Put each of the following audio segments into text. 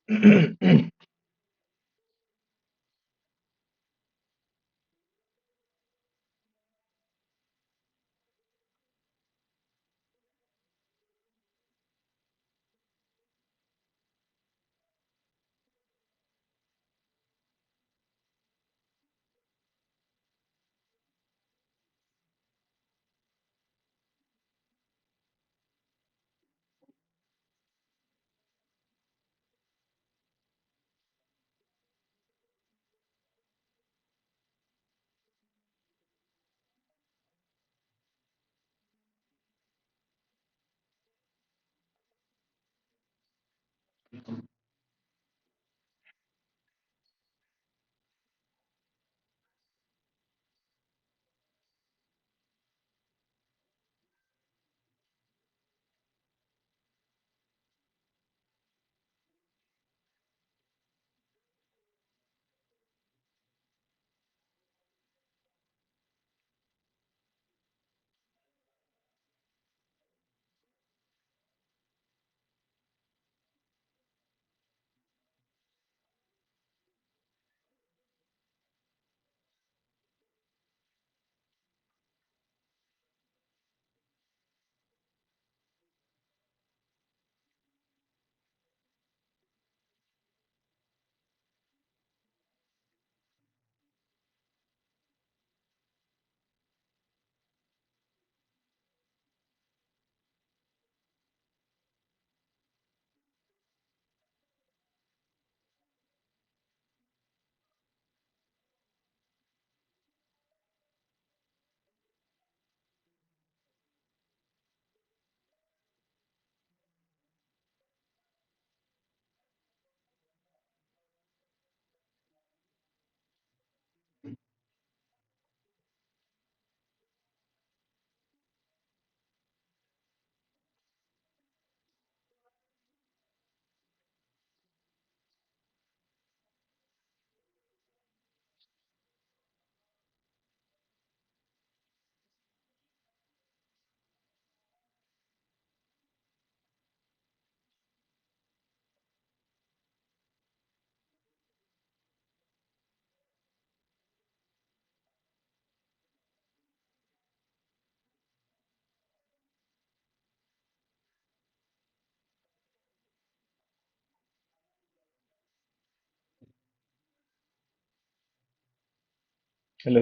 Hello,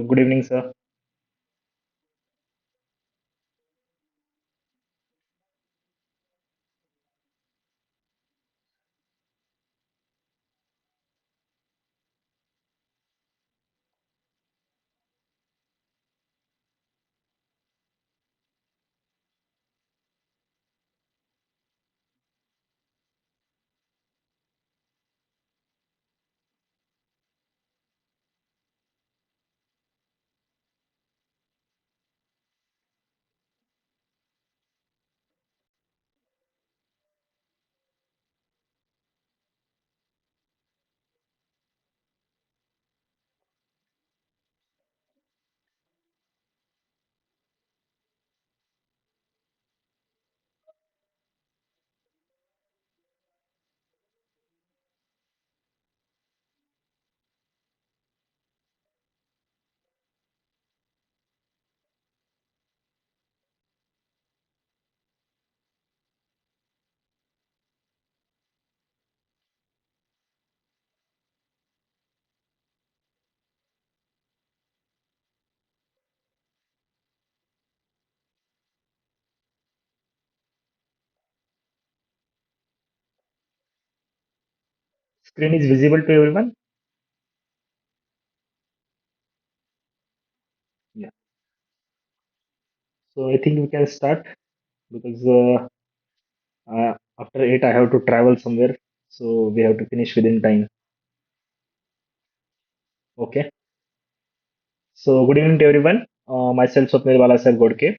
good evening, sir. Screen is visible to everyone? Yeah. So I think we can start because after 8 I have to travel somewhere. So we have to finish within time. Okay. So good evening to everyone. Myself Swapnil Balasar Godke.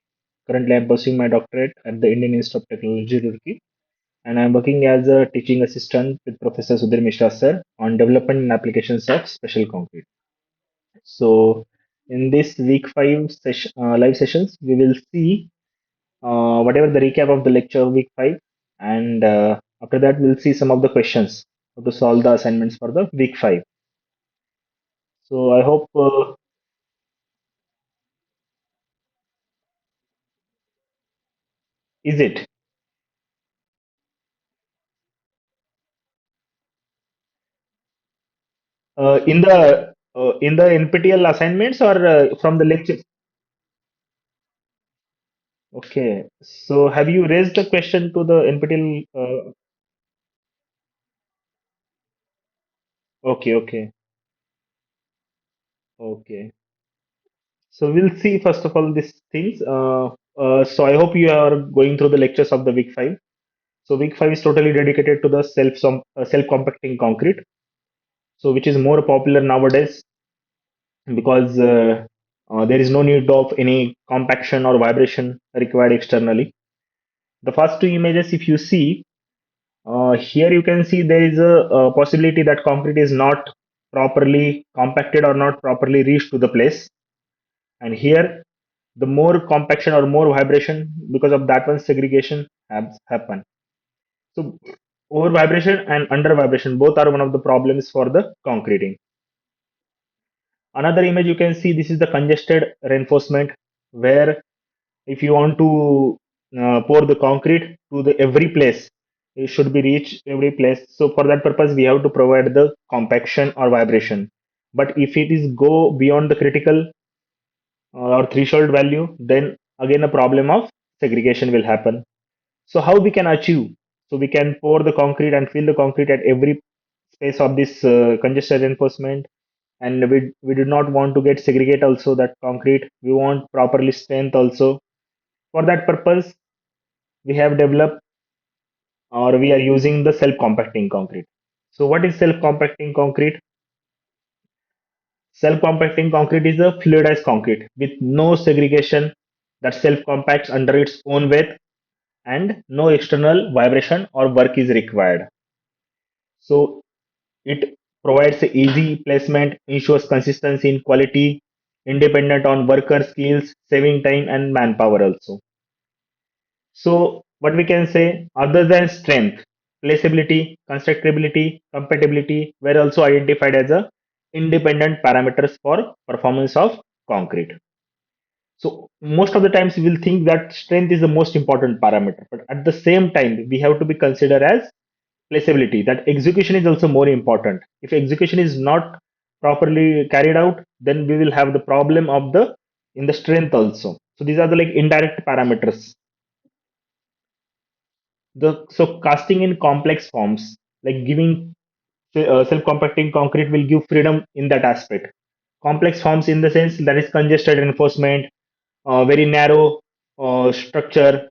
Currently I'm pursuing my doctorate at the Indian Institute of Technology, Turkey. And I'm working as a teaching assistant with Professor Sudhir Mishra sir on development and applications of special concrete. So in this week 5 session, live sessions, we will see whatever the recap of the lecture week 5, and after that we'll see some of the questions. to solve the assignments for the week 5. So I hope, is it in the NPTEL assignments or from the lecture? Okay. So have you raised the question to the NPTEL? Okay, okay, okay. So we'll see first of all these things. So I hope you are going through the lectures of the week 5. So week 5 is totally dedicated to the self compacting concrete. So which is more popular nowadays because there is no need of any compaction or vibration required externally. The first two images, if you see, here you can see there is a possibility that concrete is not properly compacted or not properly reached to the place. And here, the more compaction or more vibration, because of that one, segregation has happen. So over vibration and under vibration both are one of the problems for the concreting. Another image you can see, this is the congested reinforcement, where if you want to pour the concrete to the every place, it should be reached every place. So for that purpose we have to provide the compaction or vibration. But if it is go beyond the critical or threshold value, then again a problem of segregation will happen. So how we can achieve? So we can pour the concrete and fill the concrete at every space of this congested reinforcement, and we do not want to get segregate also that concrete. We want properly strength also. For that purpose, we have developed or we are using the self compacting concrete. So what is self compacting concrete? Self compacting concrete is a fluidized concrete with no segregation that self compacts under its own weight, and no external vibration or work is required. So it provides a easy placement, ensures consistency in quality, independent on worker skills, saving time and manpower also. So what we can say, other than strength, placeability, constructability, compatibility were also identified as a independent parameters for performance of concrete. So most of the times we will think that strength is the most important parameter, but at the same time we have to be considered as placeability, that execution is also more important. If execution is not properly carried out, then we will have the problem of the in the strength also. So these are the like indirect parameters. The so casting in complex forms, like giving self compacting concrete will give freedom in that aspect. Complex forms in the sense that is congested reinforcement, very narrow structure,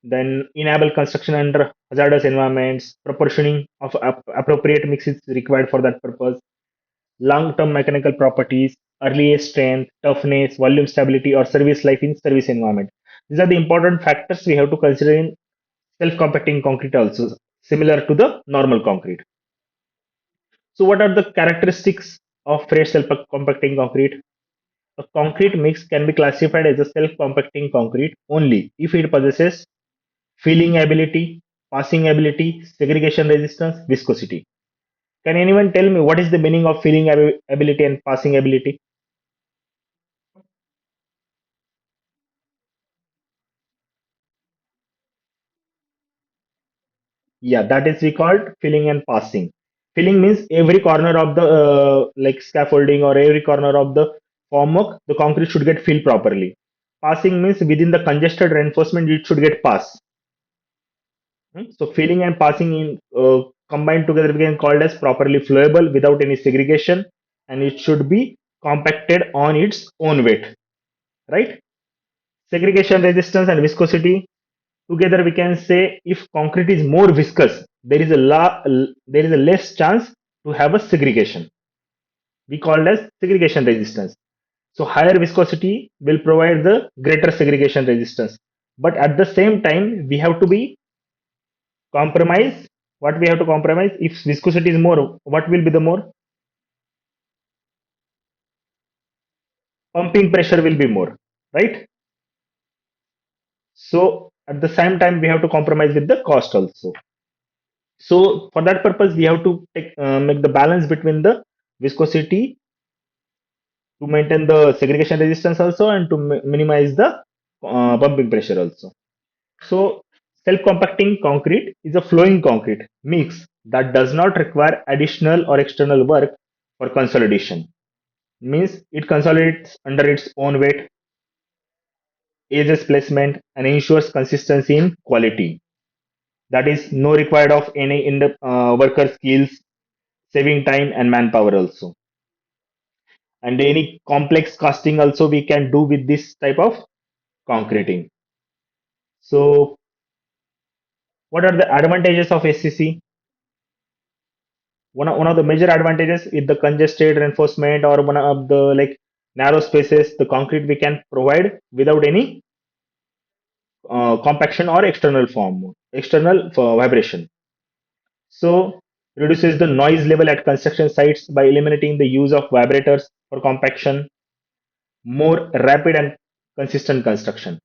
then enable construction under hazardous environments, proportioning of appropriate mix is required for that purpose, long-term mechanical properties, early strength, toughness, volume stability, or service life in service environment. These are the important factors we have to consider in self-compacting concrete also, similar to the normal concrete. So what are the characteristics of fresh self-compacting concrete? A concrete mix can be classified as a self-compacting concrete only if it possesses filling ability, passing ability, segregation resistance, viscosity. Can anyone tell me what is the meaning of filling ability and passing ability? Yeah, that is we called filling and passing. Filling means every corner of the like scaffolding or every corner of the formwork, the concrete should get filled properly. Passing means within the congested reinforcement, it should get passed. So filling and passing in combined together we can called as properly flowable without any segregation, and it should be compacted on its own weight, right? Segregation resistance and viscosity together we can say if concrete is more viscous, there is a less chance to have a segregation. We call as segregation resistance. So higher viscosity will provide the greater segregation resistance. But at the same time, we have to be compromise. What we have to compromise? If viscosity is more, what will be the more? Pumping pressure will be more, right? So at the same time, we have to compromise with the cost also. So for that purpose, we have to make the balance between the viscosity to maintain the segregation resistance also, and to minimize the pumping pressure also. So self-compacting concrete is a flowing concrete mix that does not require additional or external work for consolidation. Means it consolidates under its own weight, aids placement, and ensures consistency in quality. That is no required of any in the worker skills, saving time and manpower also. And any complex casting also we can do with this type of concreting. So what are the advantages of SCC? One of the major advantages is the congested reinforcement, or one of the like narrow spaces, the concrete we can provide without any compaction or external vibration. So reduces the noise level at construction sites by eliminating the use of vibrators for compaction, more rapid and consistent construction.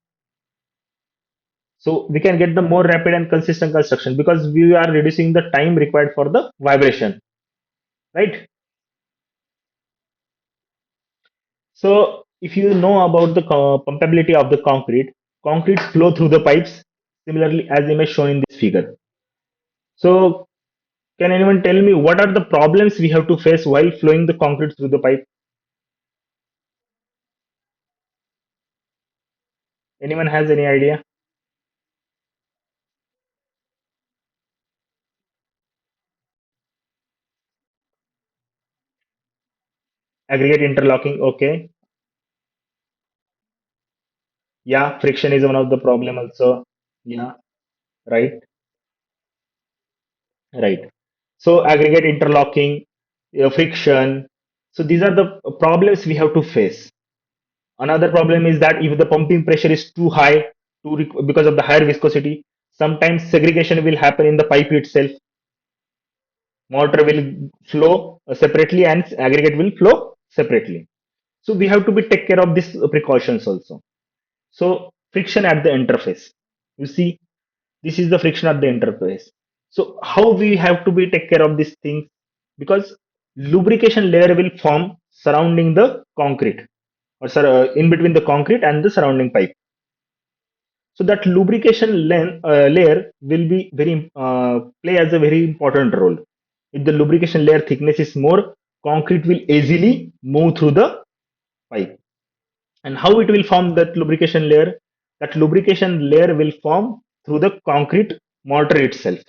So we can get the more rapid and consistent construction because we are reducing the time required for the vibration, right? So if you know about the pumpability of the concrete flow through the pipes similarly as image shown in this figure. So can anyone tell me what are the problems we have to face while flowing the concrete through the pipe? Anyone has any idea? Aggregate interlocking, okay. Yeah, friction is one of the problem also. Yeah, right, right. So aggregate interlocking, friction. So these are the problems we have to face. Another problem is that if the pumping pressure is too high, because of the higher viscosity, sometimes segregation will happen in the pipe itself. Mortar will flow separately and aggregate will flow separately. So we have to be take care of these precautions also. So friction at the interface. You see, this is the friction at the interface. So how we have to be take care of these things? Because lubrication layer will form surrounding the concrete, or in between the concrete and the surrounding pipe. So that layer will be very play as a very important role. If the lubrication layer thickness is more, concrete will easily move through the pipe. And how it will form that lubrication layer? That lubrication layer will form through the concrete mortar itself.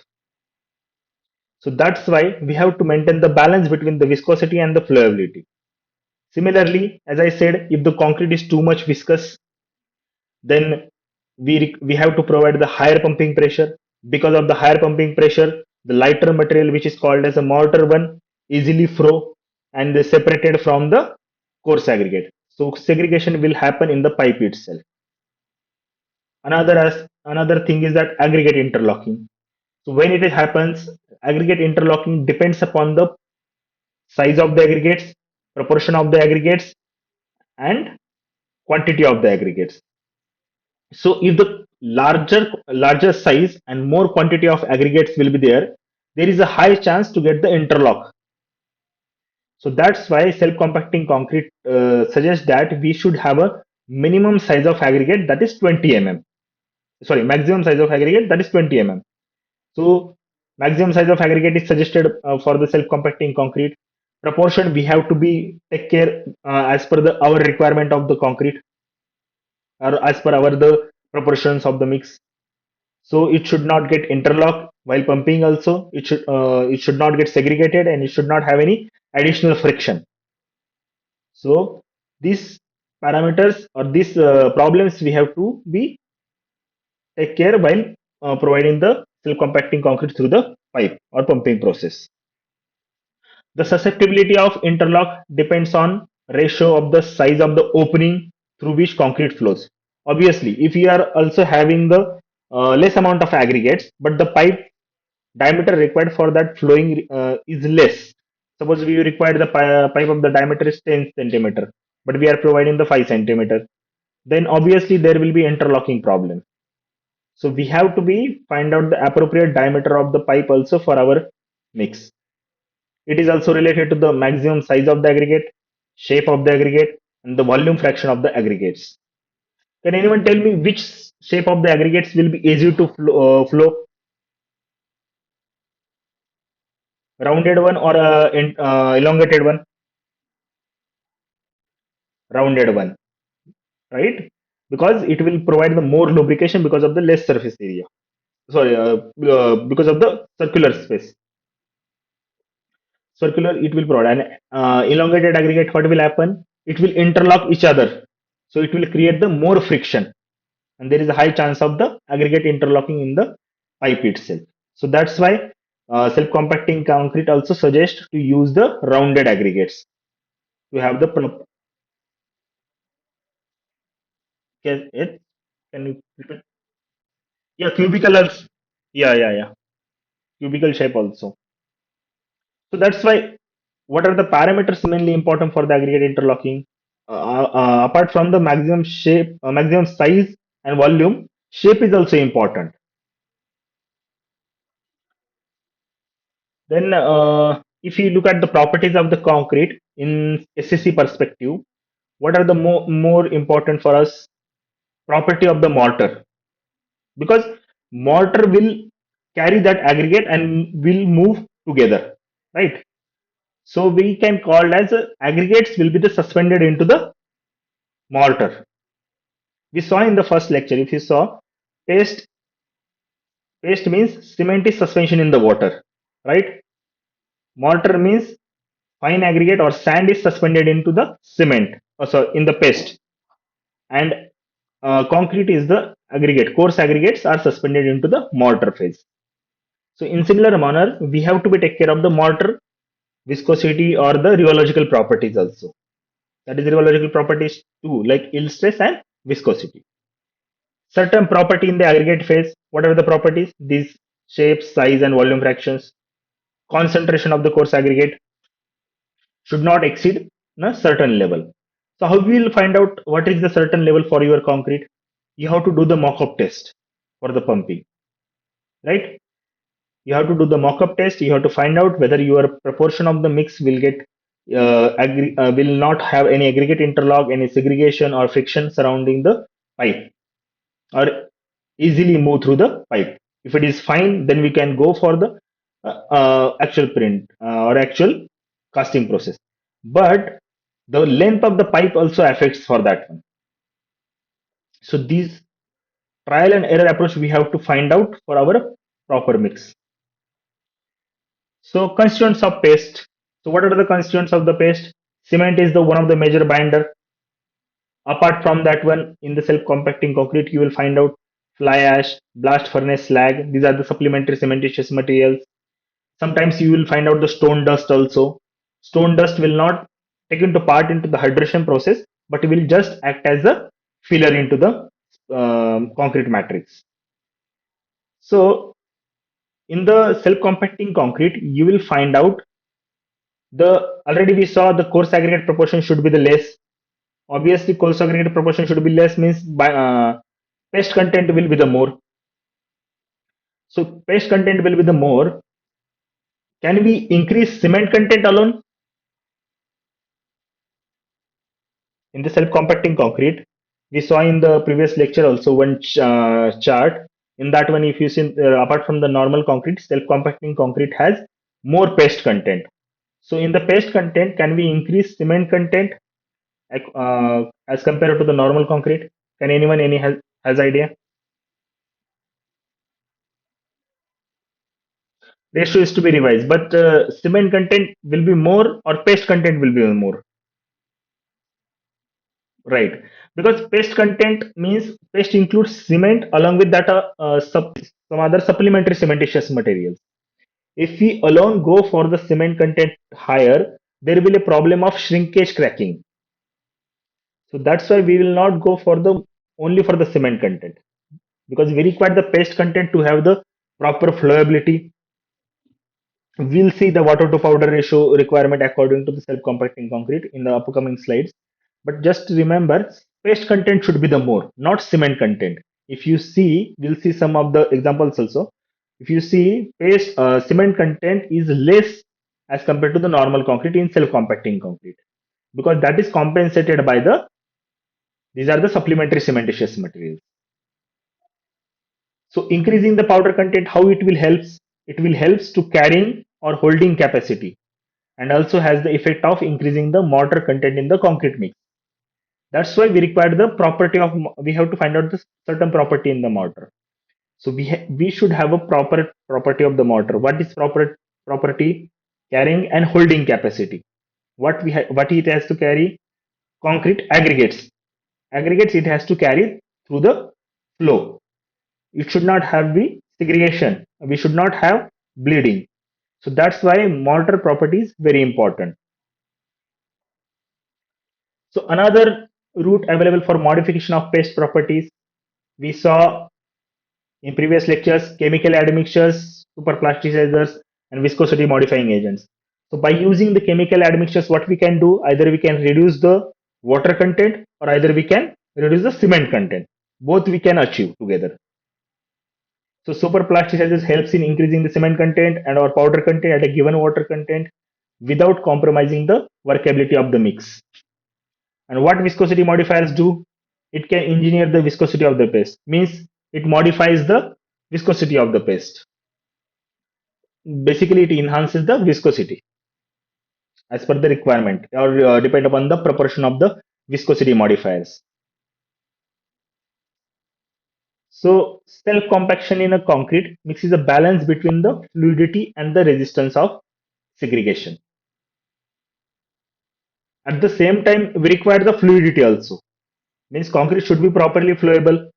So that's why we have to maintain the balance between the viscosity and the flowability. Similarly, as I said, if the concrete is too much viscous, then we have to provide the higher pumping pressure. Because of the higher pumping pressure, the lighter material, which is called as a mortar one, easily flow and is separated from the coarse aggregate. So segregation will happen in the pipe itself. Another thing is that aggregate interlocking. So when it happens, aggregate interlocking depends upon the size of the aggregates, proportion of the aggregates, and quantity of the aggregates. So if the larger size and more quantity of aggregates will be there, there is a high chance to get the interlock. So that's why self-compacting concrete suggests that we should have a minimum size of aggregate that is 20 mm. Sorry, maximum size of aggregate that is 20 mm. So maximum size of aggregate is suggested for the self-compacting concrete. Proportion we have to be take care as per the our requirement of the concrete, or as per our the proportions of the mix. So it should not get interlocked while pumping also. It should not get segregated, and it should not have any additional friction. So these parameters, or these problems we have to be take care while providing the self compacting concrete through the pipe or pumping process. The susceptibility of interlock depends on ratio of the size of the opening through which concrete flows. Obviously, if you are also having the less amount of aggregates, but the pipe diameter required for that flowing is less. Suppose we require the pipe of the diameter is 10 centimeter, but we are providing the 5 centimeter. Then obviously there will be interlocking problem. So we have to be find out the appropriate diameter of the pipe also for our mix. It is also related to the maximum size of the aggregate, shape of the aggregate, and the volume fraction of the aggregates. Can anyone tell me which shape of the aggregates will be easy to flow? Rounded one or elongated one? Rounded one, right? Because it will provide the more lubrication because of the less surface area. Sorry, because of the circular space. Circular, it will provide an elongated aggregate. What will happen? It will interlock each other, so it will create the more friction, and there is a high chance of the aggregate interlocking in the pipe itself. So that's why self-compacting concrete also suggests to use the rounded aggregates to have the can it can you repeat? Yeah, cubical yeah, yeah, yeah, cubical shape also. So that's why what are the parameters mainly important for the aggregate interlocking? Apart from the maximum shape, maximum size and volume, shape is also important. Then, if you look at the properties of the concrete in SCC perspective, what are the more important for us? Property of the mortar, because mortar will carry that aggregate and will move together, right? So we can call as aggregates will be the suspended into the mortar. We saw in the first lecture, if you saw, paste paste means cement is suspension in the water, right? Mortar means fine aggregate or sand is suspended into the cement, so in the paste, and concrete is the aggregate. Coarse aggregates are suspended into the mortar phase. So in similar manner, we have to be take care of the mortar viscosity or the rheological properties also. That is rheological properties too, like yield stress and viscosity. Certain property in the aggregate phase. What are the properties? These shapes, size, and volume fractions. Concentration of the coarse aggregate should not exceed a certain level. So how we will find out what is the certain level for your concrete? You have to do the mock-up test for the pumping, right? You have to do the mock-up test. You have to find out whether your proportion of the mix will get will not have any aggregate interlock, any segregation or friction surrounding the pipe, or easily move through the pipe. If it is fine, then we can go for the actual print or actual casting process. But the length of the pipe also affects for that one. So these trial and error approach we have to find out for our proper mix. So constituents of paste. So what are the constituents of the paste? Cement is the one of the major binder. Apart from that one, in the self-compacting concrete, you will find out fly ash, blast furnace slag. These are the supplementary cementitious materials. Sometimes you will find out the stone dust also. Stone dust will not take into part into the hydration process, but it will just act as a filler into the concrete matrix. So in the self-compacting concrete, you will find out the already we saw the coarse aggregate proportion should be the less. Obviously, coarse aggregate proportion should be less means by paste content will be the more. So paste content will be the more. Can we increase cement content alone in the self-compacting concrete? We saw in the previous lecture also one chart. In that one, if you see, apart from the normal concrete, self-compacting concrete has more paste content. So in the paste content, can we increase cement content as compared to the normal concrete? Can anyone any has idea? Ratio is to be revised, but cement content will be more or paste content will be more, right? Because paste content means paste includes cement along with that some other supplementary cementitious materials. If we alone go for the cement content higher, there will be a problem of shrinkage cracking. So that's why we will not go for the only for the cement content, because we require the paste content to have the proper flowability. We'll see the water to powder ratio requirement according to the self-compacting concrete in the upcoming slides. But just remember, paste content should be the more, not cement content. If you see, we'll see some of the examples also. If you see, paste cement content is less as compared to the normal concrete in self-compacting concrete, because that is compensated by the these are the supplementary cementitious materials. So increasing the powder content, how it will helps? It will helps to carrying or holding capacity, and also has the effect of increasing the mortar content in the concrete mix. That's why we require the property of we have to find out the certain property in the mortar. So we should have a proper property of the mortar. What is proper property? Carrying and holding capacity. What it has to carry? Concrete aggregates. Aggregates it has to carry through the flow. It should not have the segregation. We should not have bleeding. So that's why mortar property is very important. So another route available for modification of paste properties, we saw in previous lectures, chemical admixtures, superplasticizers, and viscosity modifying agents. So by using the chemical admixtures, what we can do, either we can reduce the water content or either we can reduce the cement content. Both we can achieve together. So superplasticizers helps in increasing the cement content and or powder content at a given water content without compromising the workability of the mix. And what viscosity modifiers do? It can engineer the viscosity of the paste. Means it modifies the viscosity of the paste. Basically, it enhances the viscosity as per the requirement or depend upon the proportion of the viscosity modifiers. So self compaction in a concrete mix is a balance between the fluidity and the resistance of segregation. At the same time, we require the fluidity also. Means concrete should be properly flowable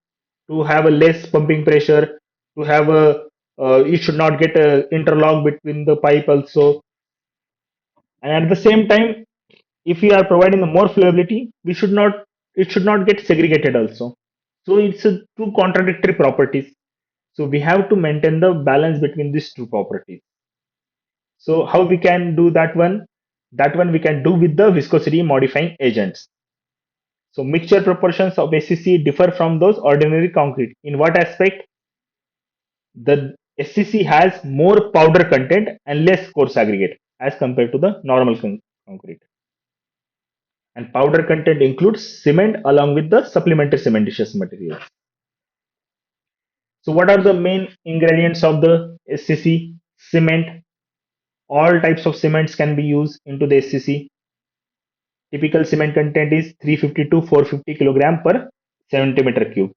to have a less pumping pressure, to have a it should not get interlocked between the pipe also. And at the same time, if we are providing the more flowability, we should not it should not get segregated also. So it's a two contradictory properties. So we have to maintain the balance between these two properties. So how we can do that one? That one we can do with the viscosity modifying agents. So mixture proportions of SCC differ from those ordinary concrete. In what aspect? The SCC has more powder content and less coarse aggregate as compared to the normal concrete. And powder content includes cement along with the supplementary cementitious materials. So what are the main ingredients of the SCC? Cement. All types of cements can be used into the SCC. Typical cement content is 350 to 450 kilogram per centimeter cube.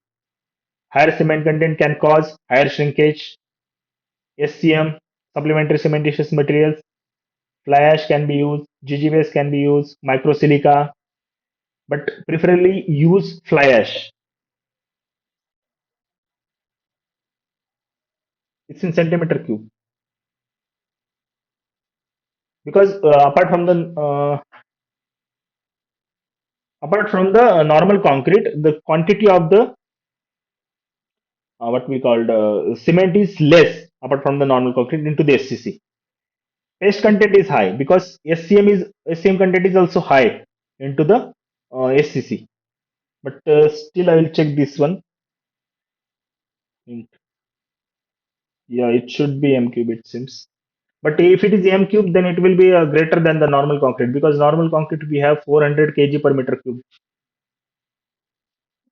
Higher cement content can cause higher shrinkage. SCM, supplementary cementitious materials. Fly ash can be used. GGBS can be used. Microsilica, but preferably use fly ash. It's in centimeter cube because apart from the normal concrete, the quantity of the what we called cement is less apart from the normal concrete into the SCC. Paste content is high because SCM content is also high into the SCC. But still, I will check this one. Mm, Yeah, it should be M cube. It seems. But if it is M cube, then it will be greater than the normal concrete because normal concrete we have 400 kg per meter cube.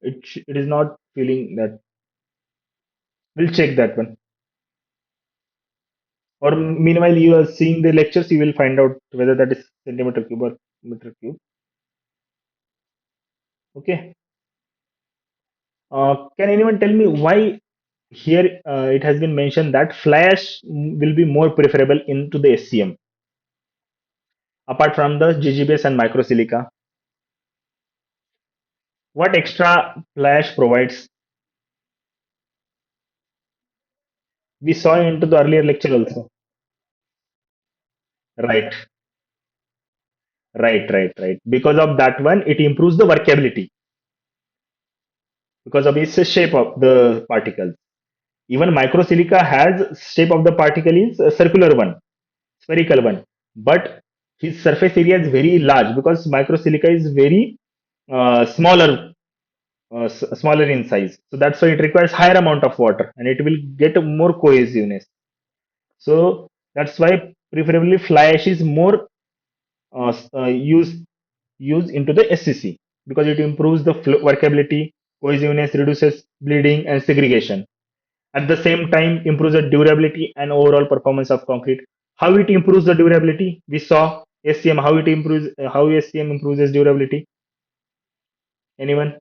It is not feeling that. We'll check that one. Or meanwhile, you are seeing the lectures, you will find out whether that is centimeter cube or meter cube. Okay. Can anyone tell me why here it has been mentioned that fly ash will be more preferable into the SCM apart from the GGBS and microsilica? What extra fly ash provides? We saw into the earlier lecture also. Right, right. Because of that one, it improves the workability because of its shape of the particles. Even microsilica has shape of the particle is a circular one, spherical one, but his surface area is very large because microsilica is very smaller. smaller in size. So that's why it requires higher amount of water and it will get more cohesiveness. So that's why preferably fly ash is more used into the SCC because it improves the workability, cohesiveness, reduces bleeding and segregation. At the same time, improves the durability and overall performance of concrete. How it improves the durability? We saw SCM. How it improves? How SCM improves its durability? Anyone?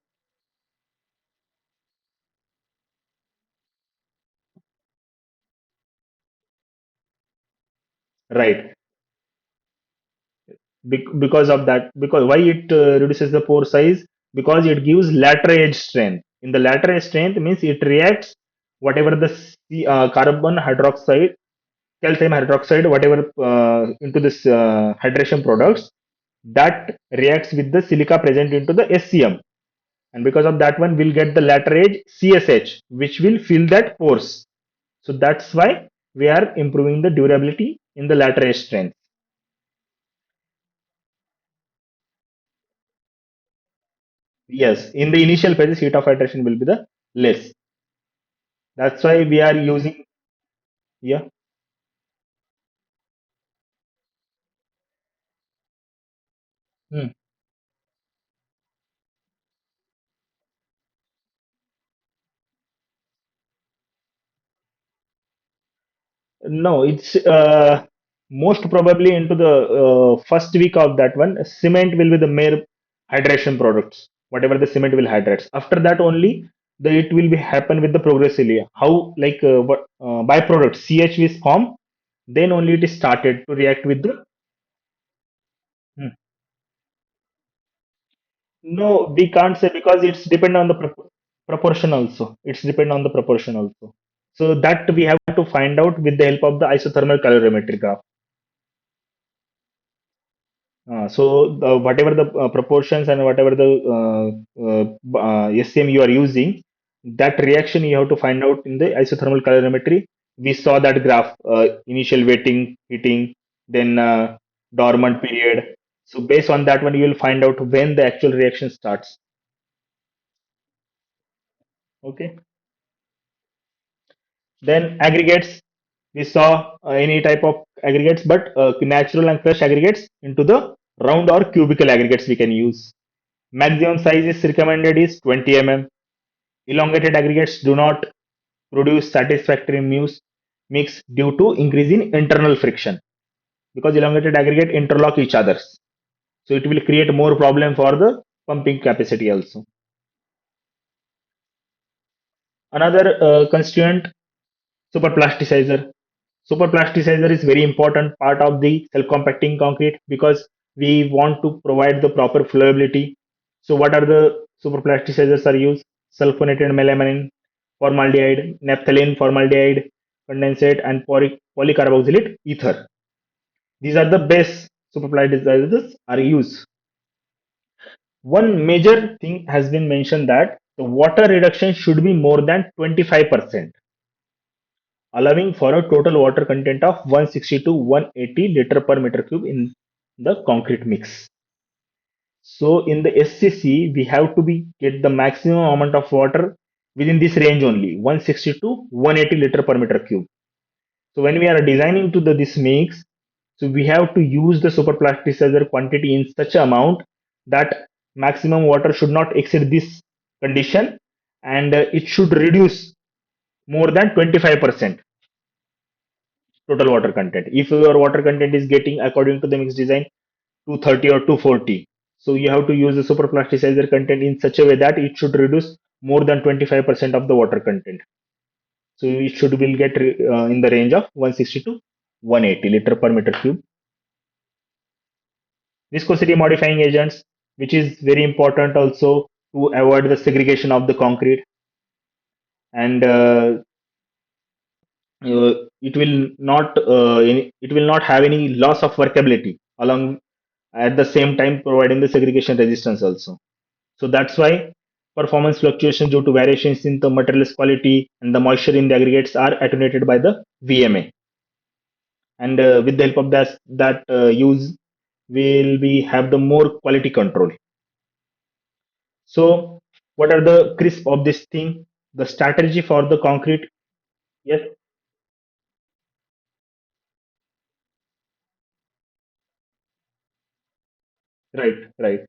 Right. Because of that, because why it reduces the pore size? Because it gives lateral edge strength. In the lateral edge strength means it reacts whatever the carbon hydroxide, calcium hydroxide, whatever into this hydration products that reacts with the silica present into the SCM, and because of that one we'll get the lateral edge CSH, which will fill that pores. So that's why we are improving the durability in the lateral edge strength. Yes, in the initial phases, heat of hydration will be the less. That's why we are using, yeah. Hmm. No, it's most probably into the first week of that one. Cement will be the mere hydration products, whatever the cement will hydrates. After that only, it will be happen with the progressively. How like what byproduct CH is formed, then only it is started to react with the. Hmm. No, we can't say because it's depend on the proportion also. It's depend on the proportion also. So that we have to find out with the help of the isothermal calorimetry graph. Whatever the proportions and whatever the SCM you are using, that reaction you have to find out in the isothermal calorimetry. We saw that graph, initial wetting, heating, then dormant period. So based on that one, you will find out when the actual reaction starts. Okay. Then aggregates, we saw any type of aggregates, but natural and fresh aggregates into the round or cubical aggregates we can use. Maximum size is recommended is 20 mm. Elongated aggregates do not produce satisfactory mix due to increase in internal friction because elongated aggregate interlock each others. So it will create more problem for the pumping capacity also. Another constituent, superplasticizer. Superplasticizer is very important part of the self-compacting concrete because we want to provide the proper flowability. So what are the superplasticizers are used? Sulfonated melamine, formaldehyde, naphthalene formaldehyde, condensate, and polycarboxylate ether. These are the best superplasticizers are used. One major thing has been mentioned that the water reduction should be more than 25%, allowing for a total water content of 160 to 180 liter per meter cube in the concrete mix. So in the SCC, we have to be get the maximum amount of water within this range only, 160 to 180 liter per meter cube. So when we are designing to this mix, so we have to use the super plasticizer quantity in such amount that maximum water should not exceed this condition, and it should reduce more than 25% total water content. If your water content is getting according to the mix design 230 or 240, so you have to use the super plasticizer content in such a way that it should reduce more than 25% of the water content. So it should will get in the range of 160 to 180 liter per meter cube. Viscosity modifying agents, which is very important also to avoid the segregation of the concrete, and it will it will not have any loss of workability along at the same time providing the segregation resistance also. So that's why performance fluctuations due to variations in the material's quality and the moisture in the aggregates are attenuated by the VMA. And with the help of that use, will we have the more quality control. So What are the crisp of this thing? The strategy for the concrete? Yes, right, right.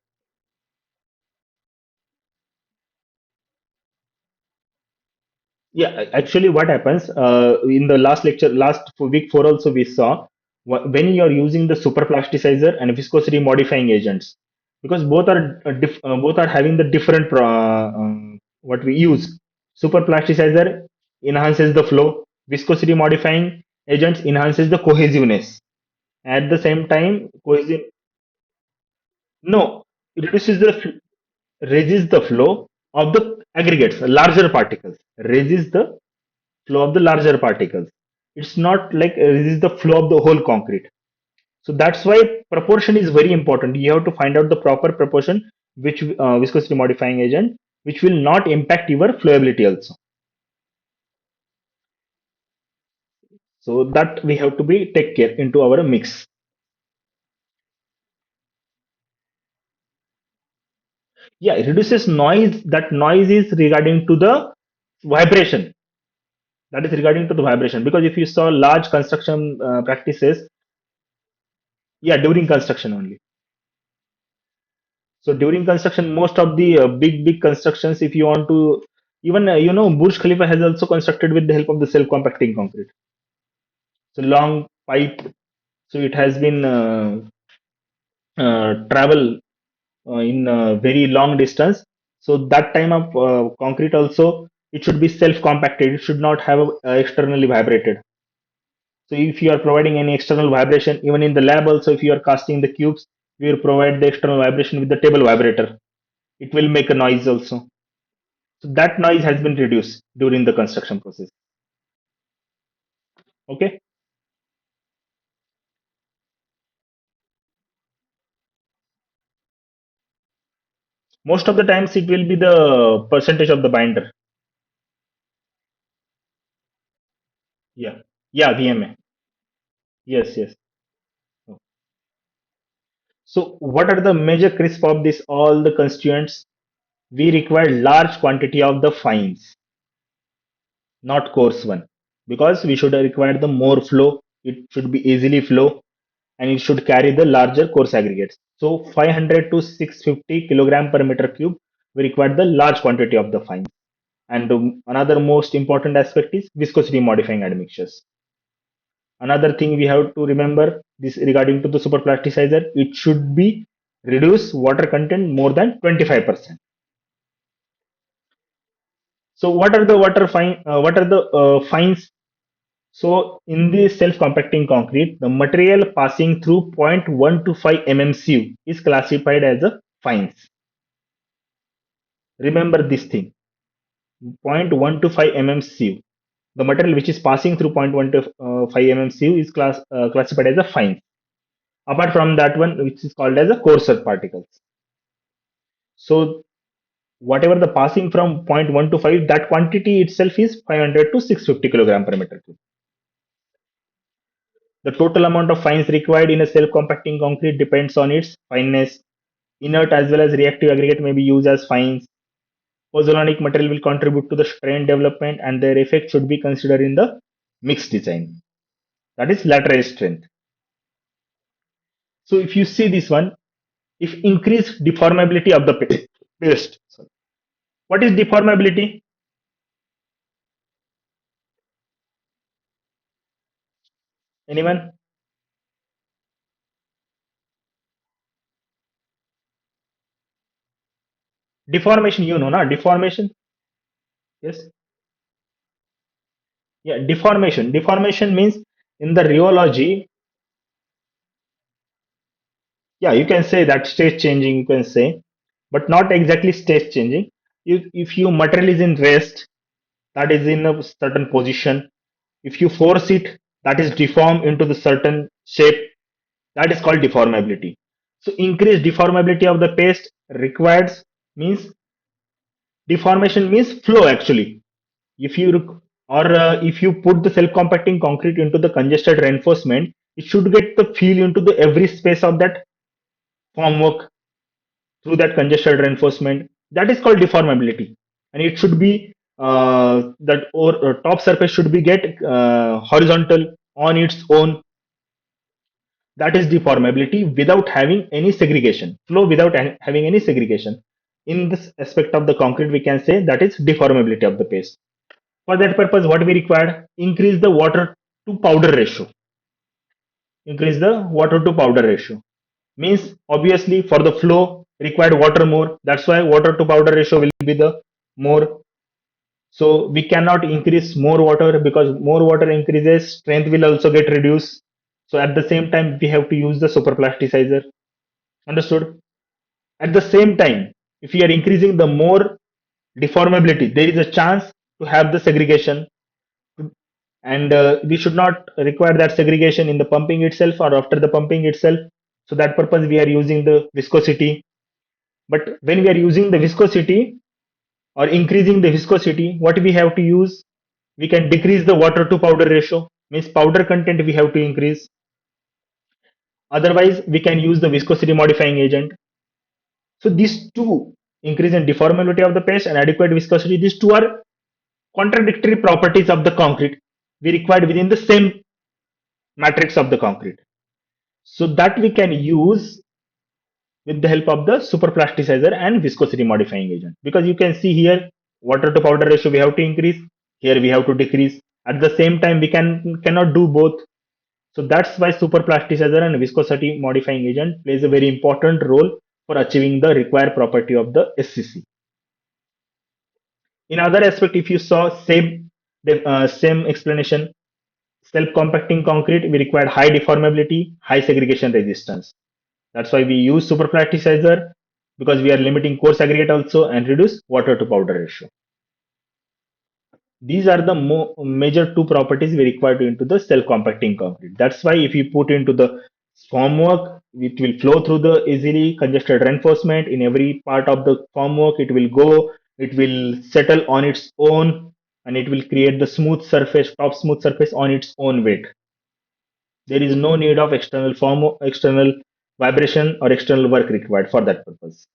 Yeah, actually, what happens in the last lecture, week four, also we saw when you are using the super plasticizer and viscosity modifying agents, because both are having the different what we use. Super plasticizer enhances the flow. Viscosity modifying agents enhances the cohesiveness. At the same time, cohesive no, it resists the flow of the aggregates, larger particles. Resists the flow of the larger particles. It's not like this is the flow of the whole concrete. So that's why proportion is very important. You have to find out the proper proportion, which viscosity modifying agent, which will not impact your flowability also. So that we have to be take care into our mix. Yeah, it reduces noise. That noise is regarding to the vibration. That is regarding to the vibration, because if you saw large construction practices, yeah, during construction only. So during construction, most of the big constructions, if you want to, even Burj Khalifa has also constructed with the help of the self-compacting concrete. So long pipe, so it has been travel in very long distance. So that time of concrete also, it should be self-compacted. It should not have externally vibrated. So if you are providing any external vibration, even in the lab also, if you are casting the cubes, we will provide the external vibration with the table vibrator. It will make a noise also. So that noise has been reduced during the construction process. Okay. Most of the times it will be the percentage of the binder. Yeah. Yeah, VMA. Yes, yes. So what are the major crisp of this all the constituents? We require large quantity of the fines, not coarse one. Because we should require the more flow, it should be easily flow, and it should carry the larger coarse aggregates. So 500 to 650 kilogram per meter cube, we require the large quantity of the fines. And another most important aspect is viscosity modifying admixtures. Another thing we have to remember this regarding to the super plasticizer, it should be reduce water content more than 25%. So what are the what are the fines? So in the self-compacting concrete, the material passing through zero point 0.1 to 5 mm sieve is classified as a fines. Remember this thing, 0.1 to 5 mm sieve. The material which is passing through zero point 0.1 to 5 mm sieve is classified as a fine. Apart from that one, which is called as a coarser particles. So whatever the passing from zero point 0.1 to 5, that quantity itself is 500 to 650 kilogram per meter cube. The total amount of fines required in a self-compacting concrete depends on its fineness. Inert as well as reactive aggregate may be used as fines. Pozzolanic material will contribute to the strain development, and their effect should be considered in the mixed design. That is lateral strength. So if you see this one, if increased deformability of the paste. Sorry. What is deformability? Anyone? Deformation, na? Deformation. Yes. Yeah, deformation. Deformation means in the rheology, yeah, you can say that state changing, you can say, but not exactly state changing. If your material is in rest, that is in a certain position. If you force it, that is deformed into the certain shape. That is called deformability. So increased deformability of the paste requires means deformation means flow actually. If you if you put the self-compacting concrete into the congested reinforcement, it should get the feel into the every space of that formwork through that congested reinforcement. That is called deformability, and it should be that or top surface should be get horizontal on its own. That is deformability without having any segregation, flow without having any segregation. In this aspect of the concrete, we can say that is deformability of the paste. For that purpose, what we required? Increase the water to powder ratio. Increase the water to powder ratio. Means obviously for the flow required water more. That's why water to powder ratio will be the more. So we cannot increase more water because more water increases, strength will also get reduced. So at the same time, we have to use the superplasticizer. Understood? At the same time, if we are increasing the more deformability, there is a chance to have the segregation, and we should not require that segregation in the pumping itself or after the pumping itself. So that purpose we are using the viscosity. But when we are using the viscosity or increasing the viscosity, what we have to use? We can decrease the water to powder ratio. Means powder content we have to increase. Otherwise, we can use the viscosity modifying agent. So these two, increase in deformability of the paste and adequate viscosity, these two are contradictory properties of the concrete we required within the same matrix of the concrete. So that we can use with the help of the superplasticizer and viscosity modifying agent. Because you can see here, water to powder ratio we have to increase, here we have to decrease. At the same time, we cannot do both. So that's why superplasticizer and viscosity modifying agent plays a very important role for achieving the required property of the SCC. In other aspect, if you saw same explanation, self-compacting concrete, we required high deformability, high segregation resistance. That's why we use superplasticizer, because we are limiting coarse aggregate also and reduce water to powder ratio. These are the major two properties we require to into the self-compacting concrete. That's why if you put into the formwork, it will flow through the easily congested reinforcement in every part of the formwork. It will go, it will settle on its own, and it will create the smooth surface, top smooth surface on its own weight. There is no need of external vibration or external work required for that purpose.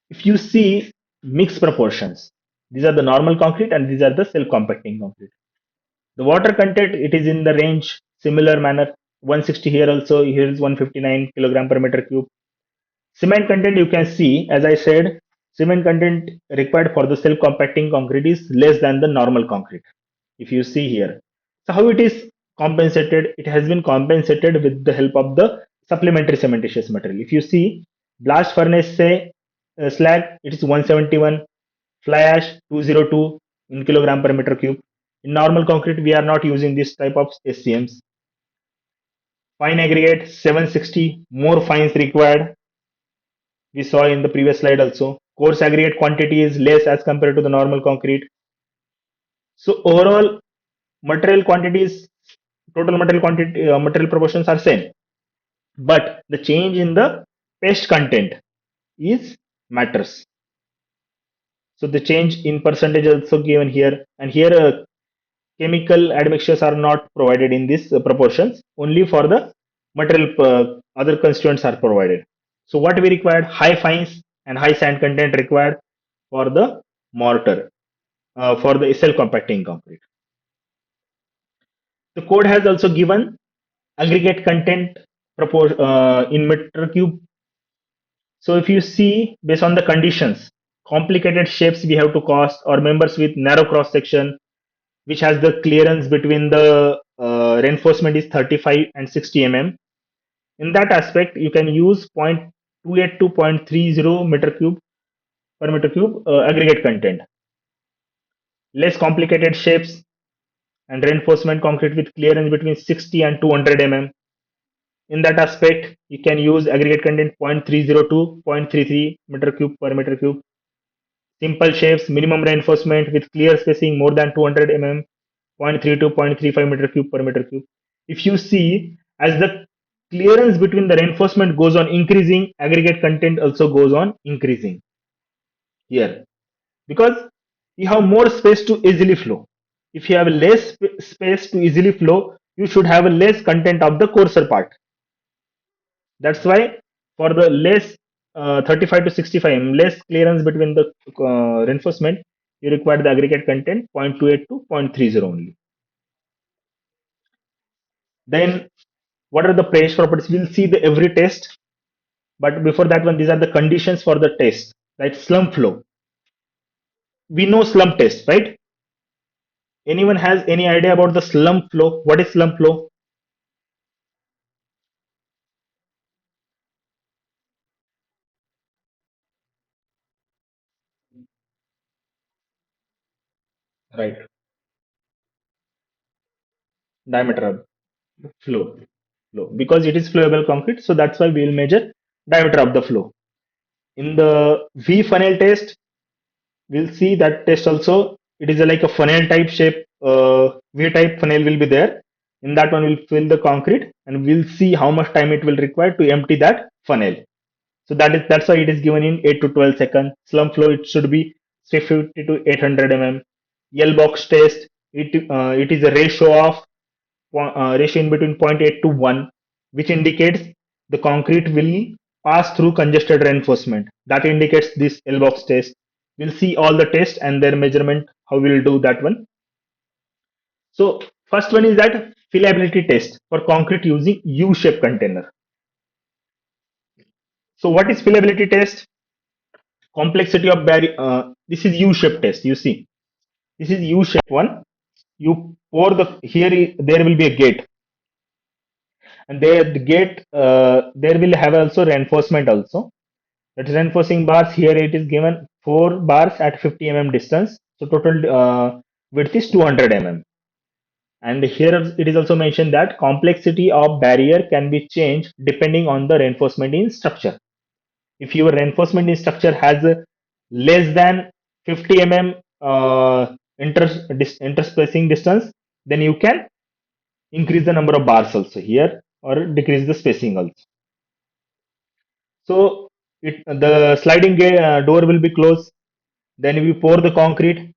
If you see mixed proportions, these are the normal concrete and these are the self-compacting concrete. The water content, it is in the range similar manner. 160 here also, here is 159 kilogram per meter cube. Cement content, you can see, as I said, cement content required for the self-compacting concrete is less than the normal concrete. If you see here, so how it is compensated? It has been compensated with the help of the supplementary cementitious material. If you see, blast furnace say slag, it is 171, fly ash 202 in kilogram per meter cube. In normal concrete, we are not using this type of SCMs. Fine aggregate 760, more fines required. We saw in the previous slide also. Coarse aggregate quantity is less as compared to the normal concrete. So overall material quantities, total material quantity, material proportions are same, but the change in the paste content is matters. So the change in percentage also given here, and here chemical admixtures are not provided in these proportions. Only for the material, other constituents are provided. So what we required? High fines and high sand content required for the mortar, for the self compacting concrete. The code has also given aggregate content in meter cube. So if you see, based on the conditions, complicated shapes we have to cast, or members with narrow cross section, which has the clearance between the reinforcement is 35 and 60 mm. In that aspect, you can use 0.28 to 0.30 meter cube per meter cube aggregate content. Less complicated shapes and reinforcement concrete with clearance between 60 and 200 mm. In that aspect, you can use aggregate content 0.30 to 0.33 meter cube per meter cube. Simple shapes, minimum reinforcement with clear spacing more than 200 mm, 0.3 to 0.35 meter cube per meter cube. If you see, as the clearance between the reinforcement goes on increasing, aggregate content also goes on increasing here, because you have more space to easily flow. If you have less space to easily flow, you should have a less content of the coarser part. That's why for the less 35 to 65 mm, less clearance between the reinforcement, you require the aggregate content 0.28 to 0.30 only. Then what are the praise properties? We'll see the every test, but before that one, these are the conditions for the test, right? Slump flow. We know slump test, right? Anyone has any idea about the slump flow? What is slump flow? Right. Diameter of flow. Flow. Because it is flowable concrete, so that's why we will measure diameter of the flow. In the V funnel test, we'll see that test also. It is like a funnel type shape. V type funnel will be there. In that one, we'll fill the concrete and we'll see how much time it will require to empty that funnel. So that's why it is given in 8 to 12 seconds. Slump flow it should be 650 to 800 mm. Yell box test it is a ratio in between zero point 0.8 to 1, which indicates the concrete will pass through congested reinforcement. That indicates this L box test. We'll see all the tests and their measurement. How we'll do that one. So first one is that fillability test for concrete using U-shaped container. So what is fillability test? Complexity of barrier. This is U-shaped test. You see, this is U-shaped one. You pour there will be a gate, and there the gate there will have also reinforcement also. That reinforcing bars here it is given 4 bars at 50 mm distance. So total width is 200 mm. And here it is also mentioned that complexity of barrier can be changed depending on the reinforcement in structure. If your reinforcement in structure has a less than 50 mm interspacing distance, then you can increase the number of bars also here or decrease the spacing also. So the sliding door will be closed. Then we pour the concrete.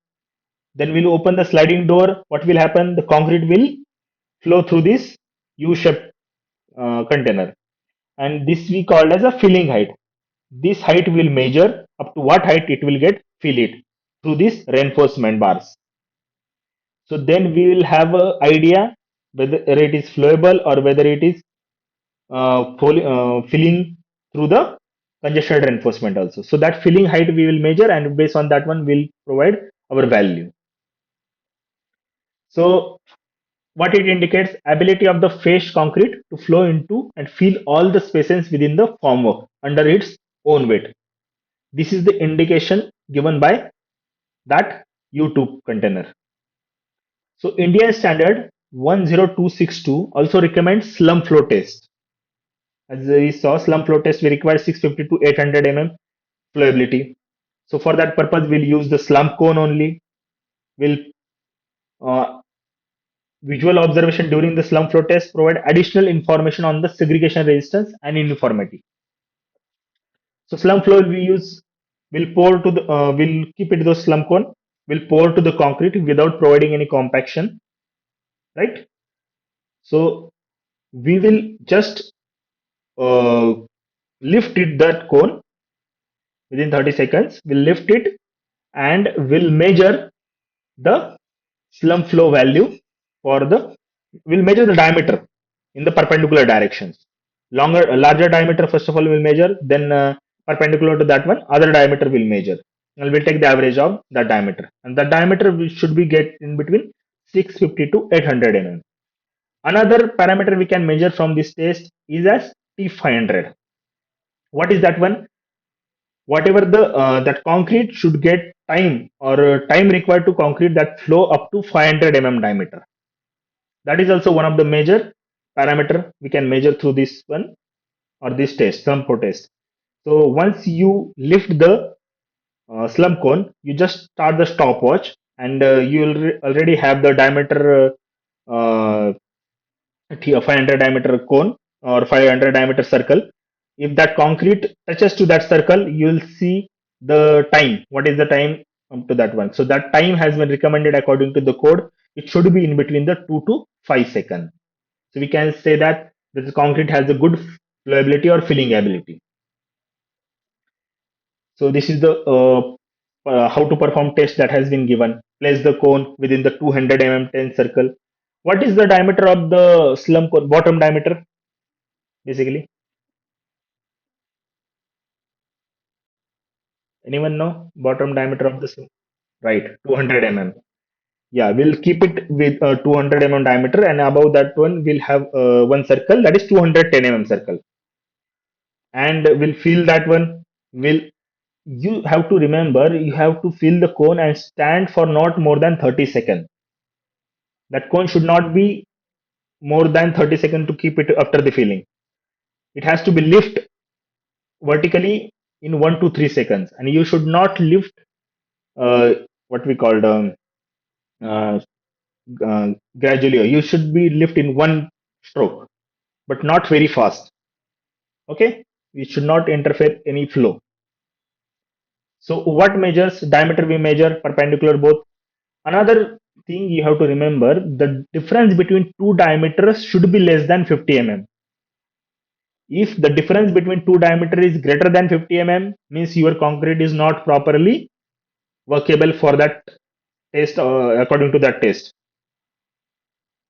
Then we'll open the sliding door. What will happen? The concrete will flow through this U-shaped container, and this we called as a filling height. This height will measure up to what height it will get fill it through these reinforcement bars. So then we will have a idea whether it is flowable or whether it is filling through the congested reinforcement also. So that filling height we will measure, and based on that one we'll provide our value. So what it indicates ability of the face concrete to flow into and fill all the spaces within the formwork under its own weight. This is the indication given by that U-tube container. So Indian standard 10262 also recommends slump flow test. As we saw, slump flow test we require 650 to 800 mm flowability. So for that purpose, we'll use the slump cone only. We'll uh, visual observation during the slump flow test provide additional information on the segregation resistance and uniformity. So slump flow we use we'll keep it to the slump cone. We'll pour to the concrete without providing any compaction, right? So we will just uh, lift it that cone within 30 seconds. We'll lift it and we'll measure the slump flow value for the we'll measure the diameter in the perpendicular directions. Larger diameter first of all we'll measure, then perpendicular to that one other diameter we'll measure, and we'll take the average of that diameter, and the diameter we should be get in between 650 to 800 mm. Another parameter we can measure from this test is as T500. What is that one? Whatever the that concrete should get time or time required to concrete that flow up to 500 mm diameter. That is also one of the major parameter we can measure through this one or this test, slump flow test. So once you lift the slump cone, you just start the stopwatch, and you already have the diameter 500 diameter cone or 500 diameter circle. If that concrete touches to that circle, you will see the time. What is the time up to that one? So that time has been recommended according to the code. It should be in between the 2 to 5 seconds. So we can say that the concrete has a good flowability or filling ability. So this is the how to perform test that has been given. Place the cone within the 200 mm 10 circle. What is the diameter of the slump cone? Bottom diameter, basically. Anyone know? Bottom diameter of the slump? Right, 200 mm. Yeah, we'll keep it with 200 mm diameter, and above that one we'll have one circle that is 210 mm circle, and we'll fill that one. Will You have to remember, you have to fill the cone and stand for not more than 30 seconds. That cone should not be more than 30 seconds to keep it after the filling. It has to be lift vertically in 1 to 3 seconds, and you should not lift uh, what we called uh, gradually. You should be lift in one stroke, but not very fast. Okay, we should not interfere any flow. So what measures diameter? We measure perpendicular both. Another thing you have to remember, the difference between two diameters should be less than 50 mm. If the difference between two diameter is greater than 50 mm, means your concrete is not properly workable for that test, according to that test.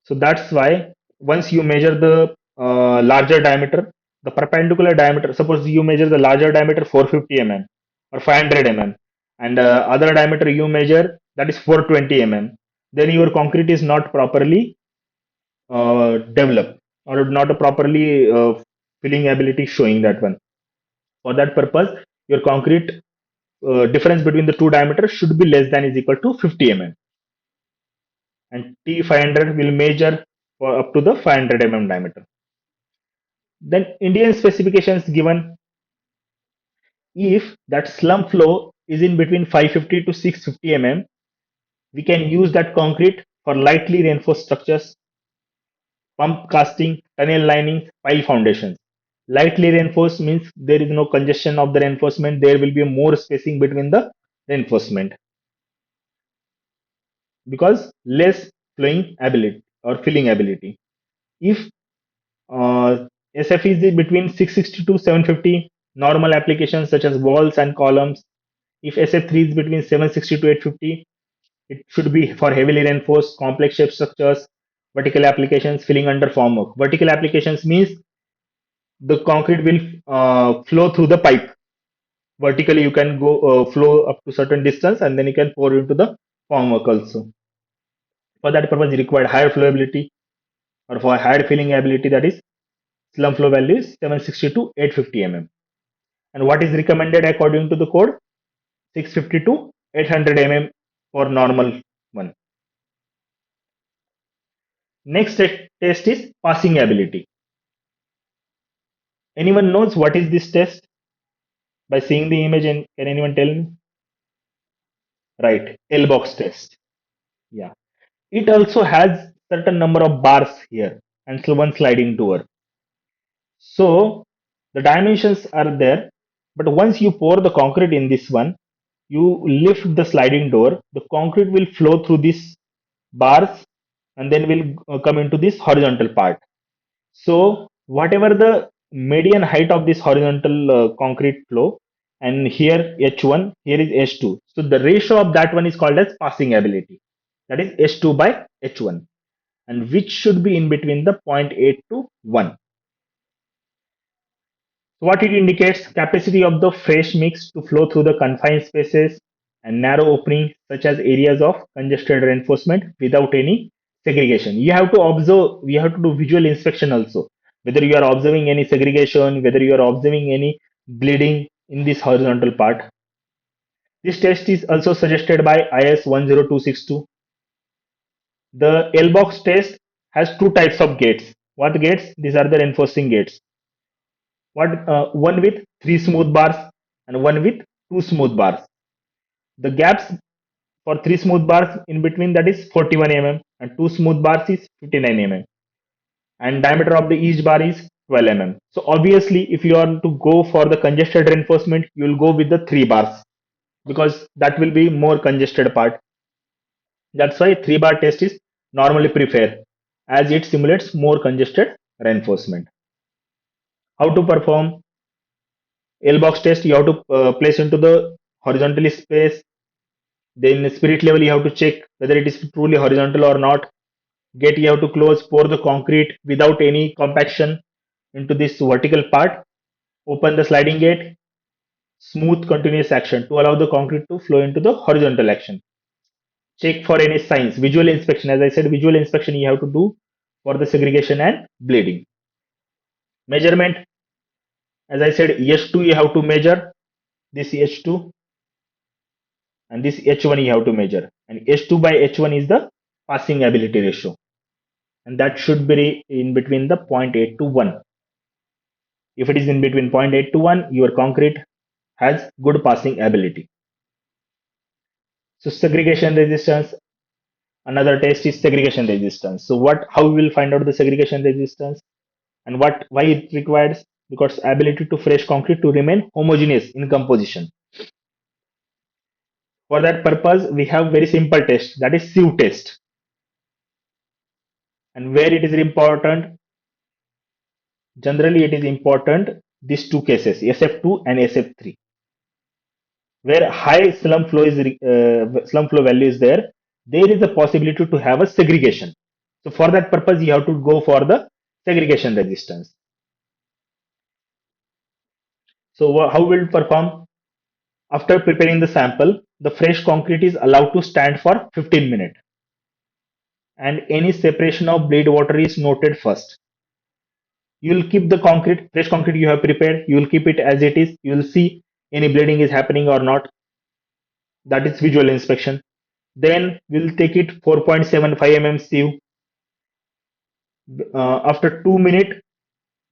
So that's why once you measure the larger diameter, the perpendicular diameter, suppose you measure the larger diameter 450 mm or 500 mm, and other diameter you measure that is 420 mm, then your concrete is not properly developed, or not a properly filling ability showing that one. For that purpose, your concrete difference between the two diameters should be less than is equal to 50 mm, and T500 will measure for up to the 500 mm diameter. Then Indian specifications given, if that slump flow is in between 550 to 650 mm, we can use that concrete for lightly reinforced structures, pump casting, tunnel linings, pile foundations. Lightly reinforced means there is no congestion of the reinforcement, there will be more spacing between the reinforcement because less flowing ability or filling ability. If SF is between 660 to 750, normal applications such as walls and columns. If SF3 is between 760 to 850, it should be for heavily reinforced complex shape structures, vertical applications, filling under formwork. Vertical applications means the concrete will flow through the pipe. Vertically, you can go flow up to certain distance, and then you can pour into the formwork also. For that purpose, you require higher flowability, or for higher filling ability, that is slump flow value is 760 to 850 mm. And what is recommended according to the code? 650 to 800 mm for normal one. Next test is passing ability. Anyone knows what is this test? By seeing the image, and can anyone tell me? Right, L box test. Yeah. It also has certain number of bars here and so one sliding door. So the dimensions are there, but once you pour the concrete in this one, you lift the sliding door, the concrete will flow through these bars and then will come into this horizontal part. So whatever the median height of this horizontal concrete flow, and here H1, here is H2. So the ratio of that one is called as passing ability. That is H2 by H1, and which should be in between the point 0.8 to 1. So what it indicates, capacity of the fresh mix to flow through the confined spaces and narrow openings such as areas of congested reinforcement without any segregation. You have to observe, we have to do visual inspection also, whether you are observing any segregation, whether you are observing any bleeding in this horizontal part. This test is also suggested by IS 10262. The L box test has two types of gates. What gates? These are the reinforcing gates. One with three smooth bars and one with two smooth bars. The gaps for three smooth bars in between, that is 41 mm, and two smooth bars is 59 mm, and diameter of the each bar is 12 mm. So obviously, if you are to go for the congested reinforcement, you will go with the three bars because that will be more congested part. That's why three bar test is normally preferred as it simulates more congested reinforcement. How to perform? L box test, you have to place into the horizontal space. Then spirit level, you have to check whether it is truly horizontal or not. Gate, you have to close, pour the concrete without any compaction into this vertical part. Open the sliding gate, smooth continuous action to allow the concrete to flow into the horizontal action. Check for any signs. Visual inspection, as I said, visual inspection you have to do for the segregation and bleeding. Measurement, as I said, H2 you have to measure this H2, and this H1 you have to measure. And H2 by H1 is the passing ability ratio, and that should be in between the 0.8 to 1. If it is in between 0.8 to 1, your concrete has good passing ability. So segregation resistance, another test is segregation resistance. So how we will find out the segregation resistance and why it requires? Because ability to fresh concrete to remain homogeneous in composition. For that purpose, we have very simple test, that is sieve test. And where it is important, generally it is important these two cases, SF2 and SF3, where high slump flow value is there is a possibility to have a segregation. So for that purpose, you have to go for the segregation resistance. So how will it perform? After preparing the sample, the fresh concrete is allowed to stand for 15 minutes, and any separation of bleed water is noted first. You will keep the fresh concrete you have prepared, you will keep it as it is. You will see any bleeding is happening or not. That is visual inspection. Then we'll take it 4.75 mm sieve. After 2 minutes,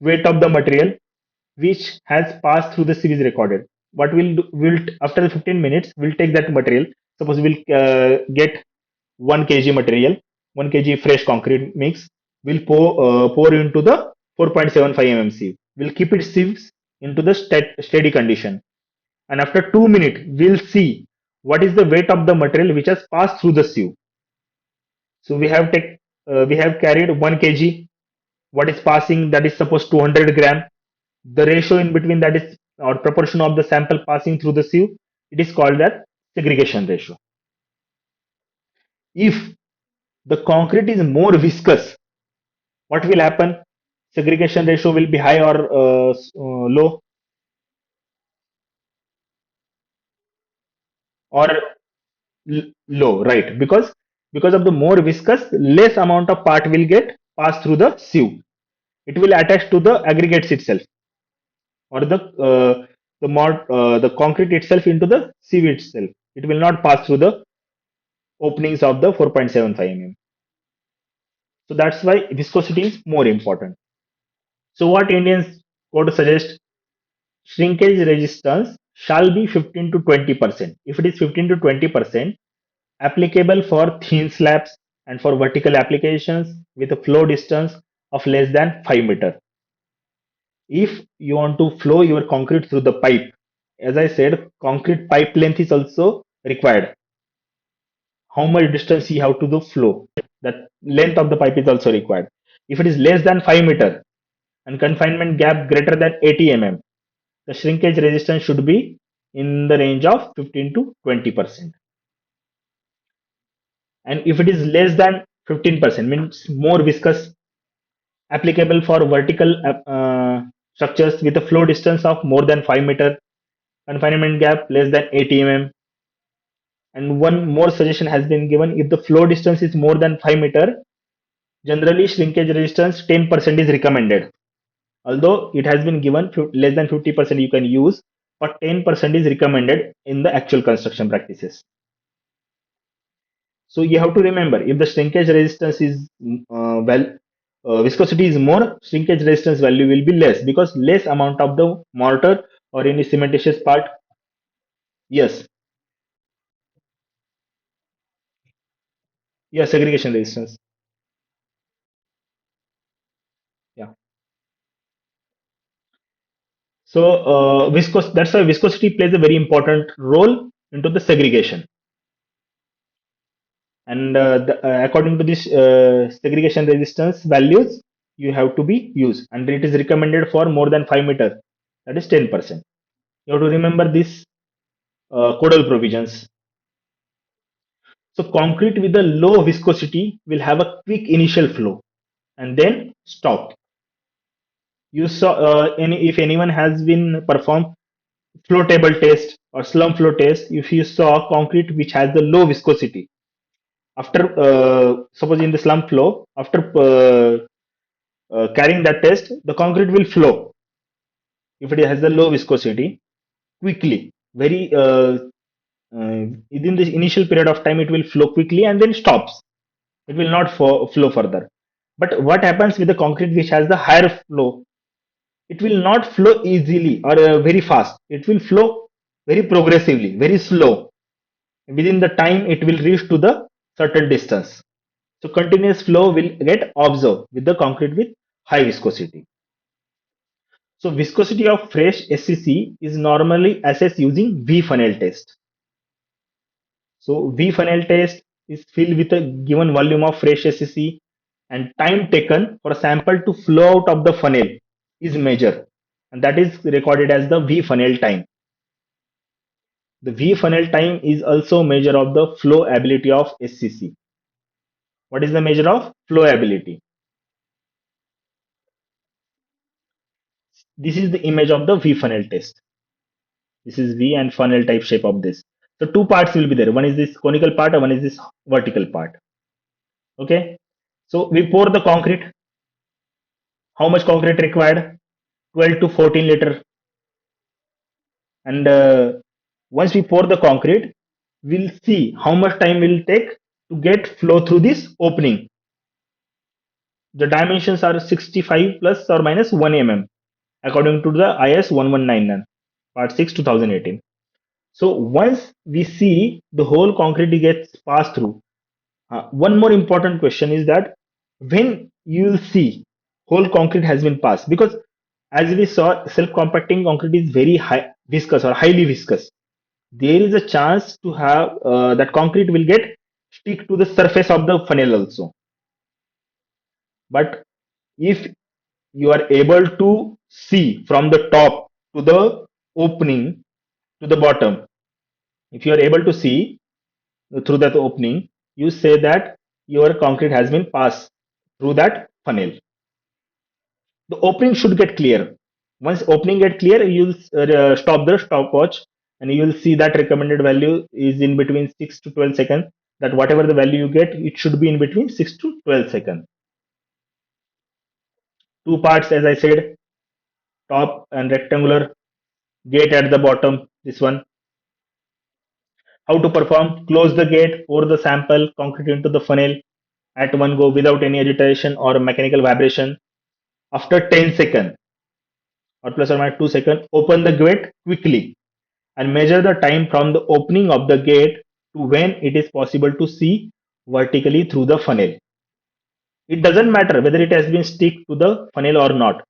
weight of the material which has passed through the sieve is recorded. What we'll after the 15 minutes, we'll take that material. Suppose we'll get 1 kg material, 1 kg fresh concrete mix. We'll pour into the 4.75 mm sieve. We'll keep it sieves into the steady condition. And after 2 minutes, we'll see what is the weight of the material which has passed through the sieve. So we have carried 1 kg. What is passing, that is suppose 200 gram. The ratio in between, that is or proportion of the sample passing through the sieve, it is called that segregation ratio. If the concrete is more viscous, what will happen? Segregation ratio will be high or low, or low, right? Because of the more viscous, less amount of part will get passed through the sieve. It will attach to the aggregates itself, or the concrete itself into the sieve itself. It will not pass through the openings of the 4.75 mm. So that's why viscosity is more important. So what Indians code suggest? Shrinkage resistance shall be 15 to 20%. If it is 15 to 20%, applicable for thin slabs and for vertical applications with a flow distance of less than 5 meter. If you want to flow your concrete through the pipe, as I said, concrete pipe length is also required. How much distance you have to the flow, that length of the pipe is also required. If it is less than 5 meter and confinement gap greater than 80 mm, the shrinkage resistance should be in the range of 15 to 20%. And if it is less than 15%, means more viscous, applicable for vertical structures with a flow distance of more than 5 meter, confinement gap less than 80 mm. And one more suggestion has been given: if the flow distance is more than 5 meter, generally shrinkage resistance 10% is recommended. Although it has been given less than 50% you can use, but 10% is recommended in the actual construction practices. So you have to remember, if the shrinkage resistance is viscosity is more, shrinkage resistance value will be less, because less amount of the mortar or any cementitious part. Yes, yes, segregation resistance. Yeah. So that's why viscosity plays a very important role into the segregation. And according to this segregation resistance values, you have to be used, and it is recommended for more than 5 meter, that is 10%. You have to remember this codal provisions. So concrete with a low viscosity will have a quick initial flow and then stop. You saw if anyone has been performed flow table test or slump flow test, if you saw concrete which has the low viscosity, after suppose in the slump flow, after carrying that test, the concrete will flow if it has the low viscosity quickly, very within the initial period of time it will flow quickly and then stops. It will not flow further. But what happens with the concrete which has the higher flow? It will not flow easily or very fast. It will flow very progressively, very slow. Within the time it will reach to the certain distance. So continuous flow will get observed with the concrete with high viscosity. So viscosity of fresh SCC is normally assessed using V funnel test. So V funnel test is filled with a given volume of fresh SCC and time taken for a sample to flow out of the funnel is measured, and that is recorded as the V funnel time. The V funnel time is also measure of the flow ability of SCC. What is the measure of flow ability? This is the image of the V funnel test. This is V and funnel type shape of this. So two parts will be there. One is this conical part and one is this vertical part. Okay. So we pour the concrete. How much concrete required? 12 to 14 liter. And once we pour the concrete, we'll see how much time will take to get flow through this opening. The dimensions are 65 plus or minus 1 mm according to the IS 1199 part 6 2018. So once we see the whole concrete gets passed through, one more important question is that when you will see whole concrete has been passed, because as we saw self-compacting concrete is very high viscous or highly viscous, there is a chance to have that concrete will get stick to the surface of the funnel also. But if you are able to see from the top to the opening to the bottom, if you are able to see through that opening, you say that your concrete has been passed through that funnel. The opening should get clear. Once opening get clear, you'll stop the stopwatch and you'll see that recommended value is in between 6 to 12 seconds. That whatever the value you get, it should be in between 6 to 12 seconds. Two parts, as I said, top and rectangular, gate at the bottom, this one. How to perform? Close the gate, pour the sample concrete into the funnel at one go without any agitation or mechanical vibration. After 10 seconds or plus or minus 2 seconds, open the gate quickly and measure the time from the opening of the gate to when it is possible to see vertically through the funnel. It doesn't matter whether it has been stick to the funnel or not.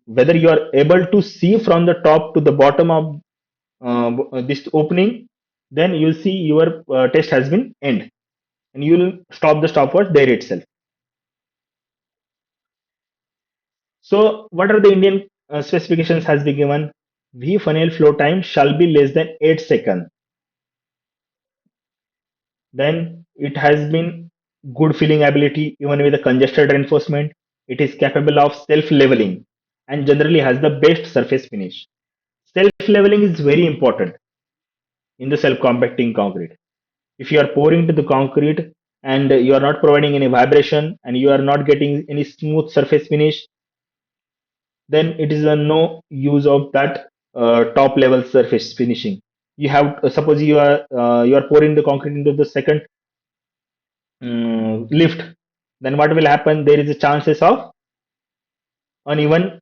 Whether you are able to see from the top to the bottom of this opening, then you'll see your test has been end and you will stop the stopwatch there itself. So what are the Indian specifications has been given? V funnel flow time shall be less than 8 seconds. Then it has been good filling ability even with a congested reinforcement. It is capable of self leveling and generally has the best surface finish. Self leveling is very important in the self compacting concrete. If you are pouring to the concrete and you are not providing any vibration and you are not getting any smooth surface finish, then it is a no use of that top level surface finishing. You have suppose you are pouring the concrete into the second lift, then what will happen? There is a chances of uneven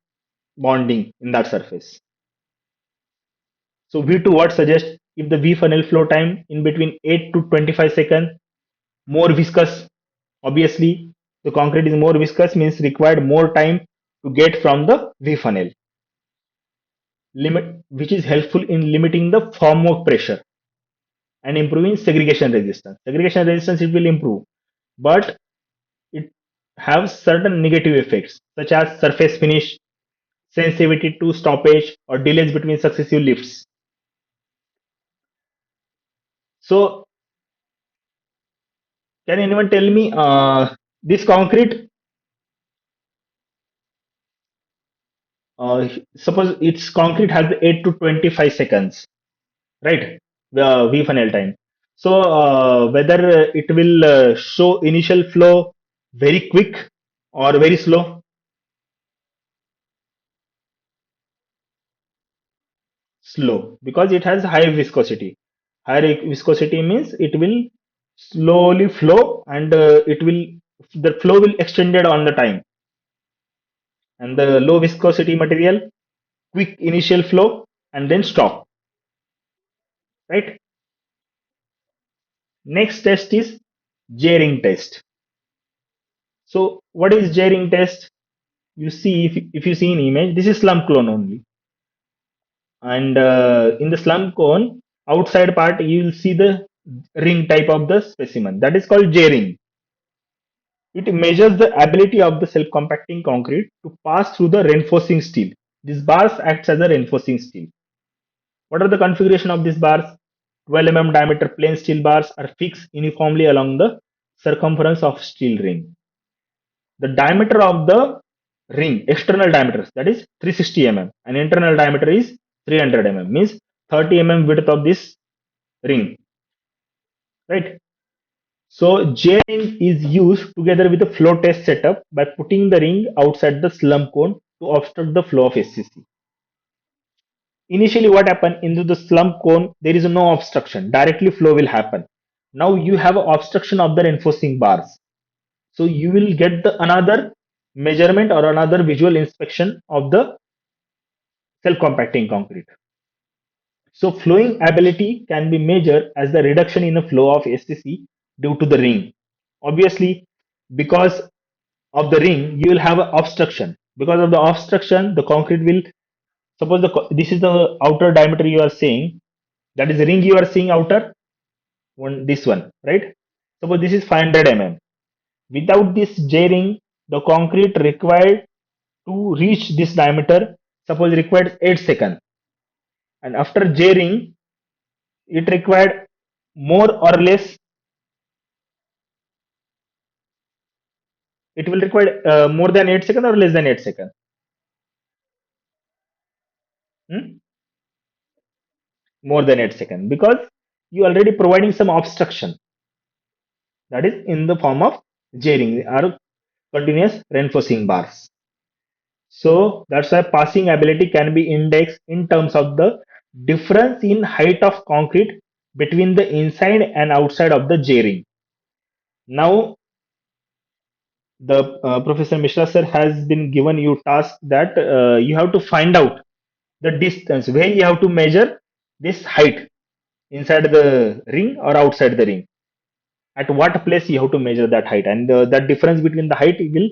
bonding in that surface. So V2 what suggests if the V funnel flow time in between 8 to 25 seconds, more viscous. Obviously, the concrete is more viscous means required more time to get from the V funnel. Limit which is helpful in limiting the formwork pressure and improving segregation resistance. Segregation resistance it will improve, but it has certain negative effects such as surface finish, sensitivity to stoppage or delays between successive lifts. So can anyone tell me this concrete? Suppose its concrete has 8 to 25 seconds, right? The V funnel time. So whether it will show initial flow very quick or very slow? Slow, because it has high viscosity. High viscosity means it will slowly flow, and it will the flow will extended on the time. And the low viscosity material, quick initial flow and then stop, right? Next test is J-ring test. So what is J-ring test? You see, if you see an image, this is slump cone only. And in the slump cone, outside part, you will see the ring type of the specimen. That is called J-ring. It measures the ability of the self-compacting concrete to pass through the reinforcing steel. These bars acts as a reinforcing steel. What are the configuration of these bars? 12 diameter plain steel bars are fixed uniformly along the circumference of steel ring. The diameter of the ring, external diameter, that is 360 and internal diameter is 300 means 30 width of this ring, right? So J ring is used together with a flow test setup by putting the ring outside the slump cone to obstruct the flow of SCC. Initially, what happened into the slump cone, there is no obstruction, directly flow will happen. Now you have an obstruction of the reinforcing bars. So you will get the another measurement or another visual inspection of the self-compacting concrete. So flowing ability can be measured as the reduction in the flow of SCC due to the ring. Obviously, because of the ring, you will have an obstruction. Because of the obstruction, the concrete will suppose this is the outer diameter you are saying. That is the ring you are seeing outer one. This one, right? Suppose this is 500 Without this J ring, the concrete required to reach this diameter, suppose required 8 seconds, and after J ring, it required more or less, it will require more than 8 seconds or less than 8 seconds. Hmm? More than 8 seconds, because you already providing some obstruction, that is in the form of J ring or continuous reinforcing bars. So that's why passing ability can be indexed in terms of the difference in height of concrete between the inside and outside of the J ring. Now, the Professor Mishra sir has been given you task that you have to find out the distance where you have to measure this height inside the ring or outside the ring. At what place you have to measure that height, and that difference between the height will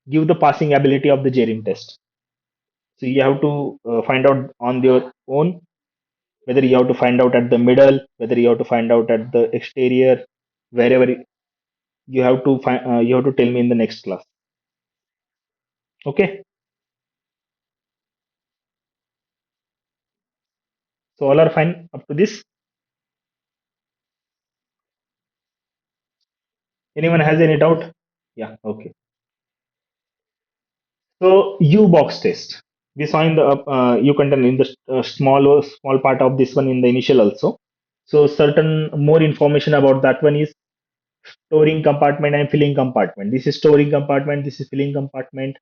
give the passing ability of the J ring test. So you have to find out on your own, whether you have to find out at the middle, whether you have to find out at the exterior, wherever you have to find. You have to tell me in the next class. Okay. So all are fine up to this. Anyone has any doubt? Yeah. Okay. So U box test. We saw in the U content in the small part of this one in the initial also. So certain more information about that one is storing compartment and filling compartment. This is storing compartment. This is filling compartment.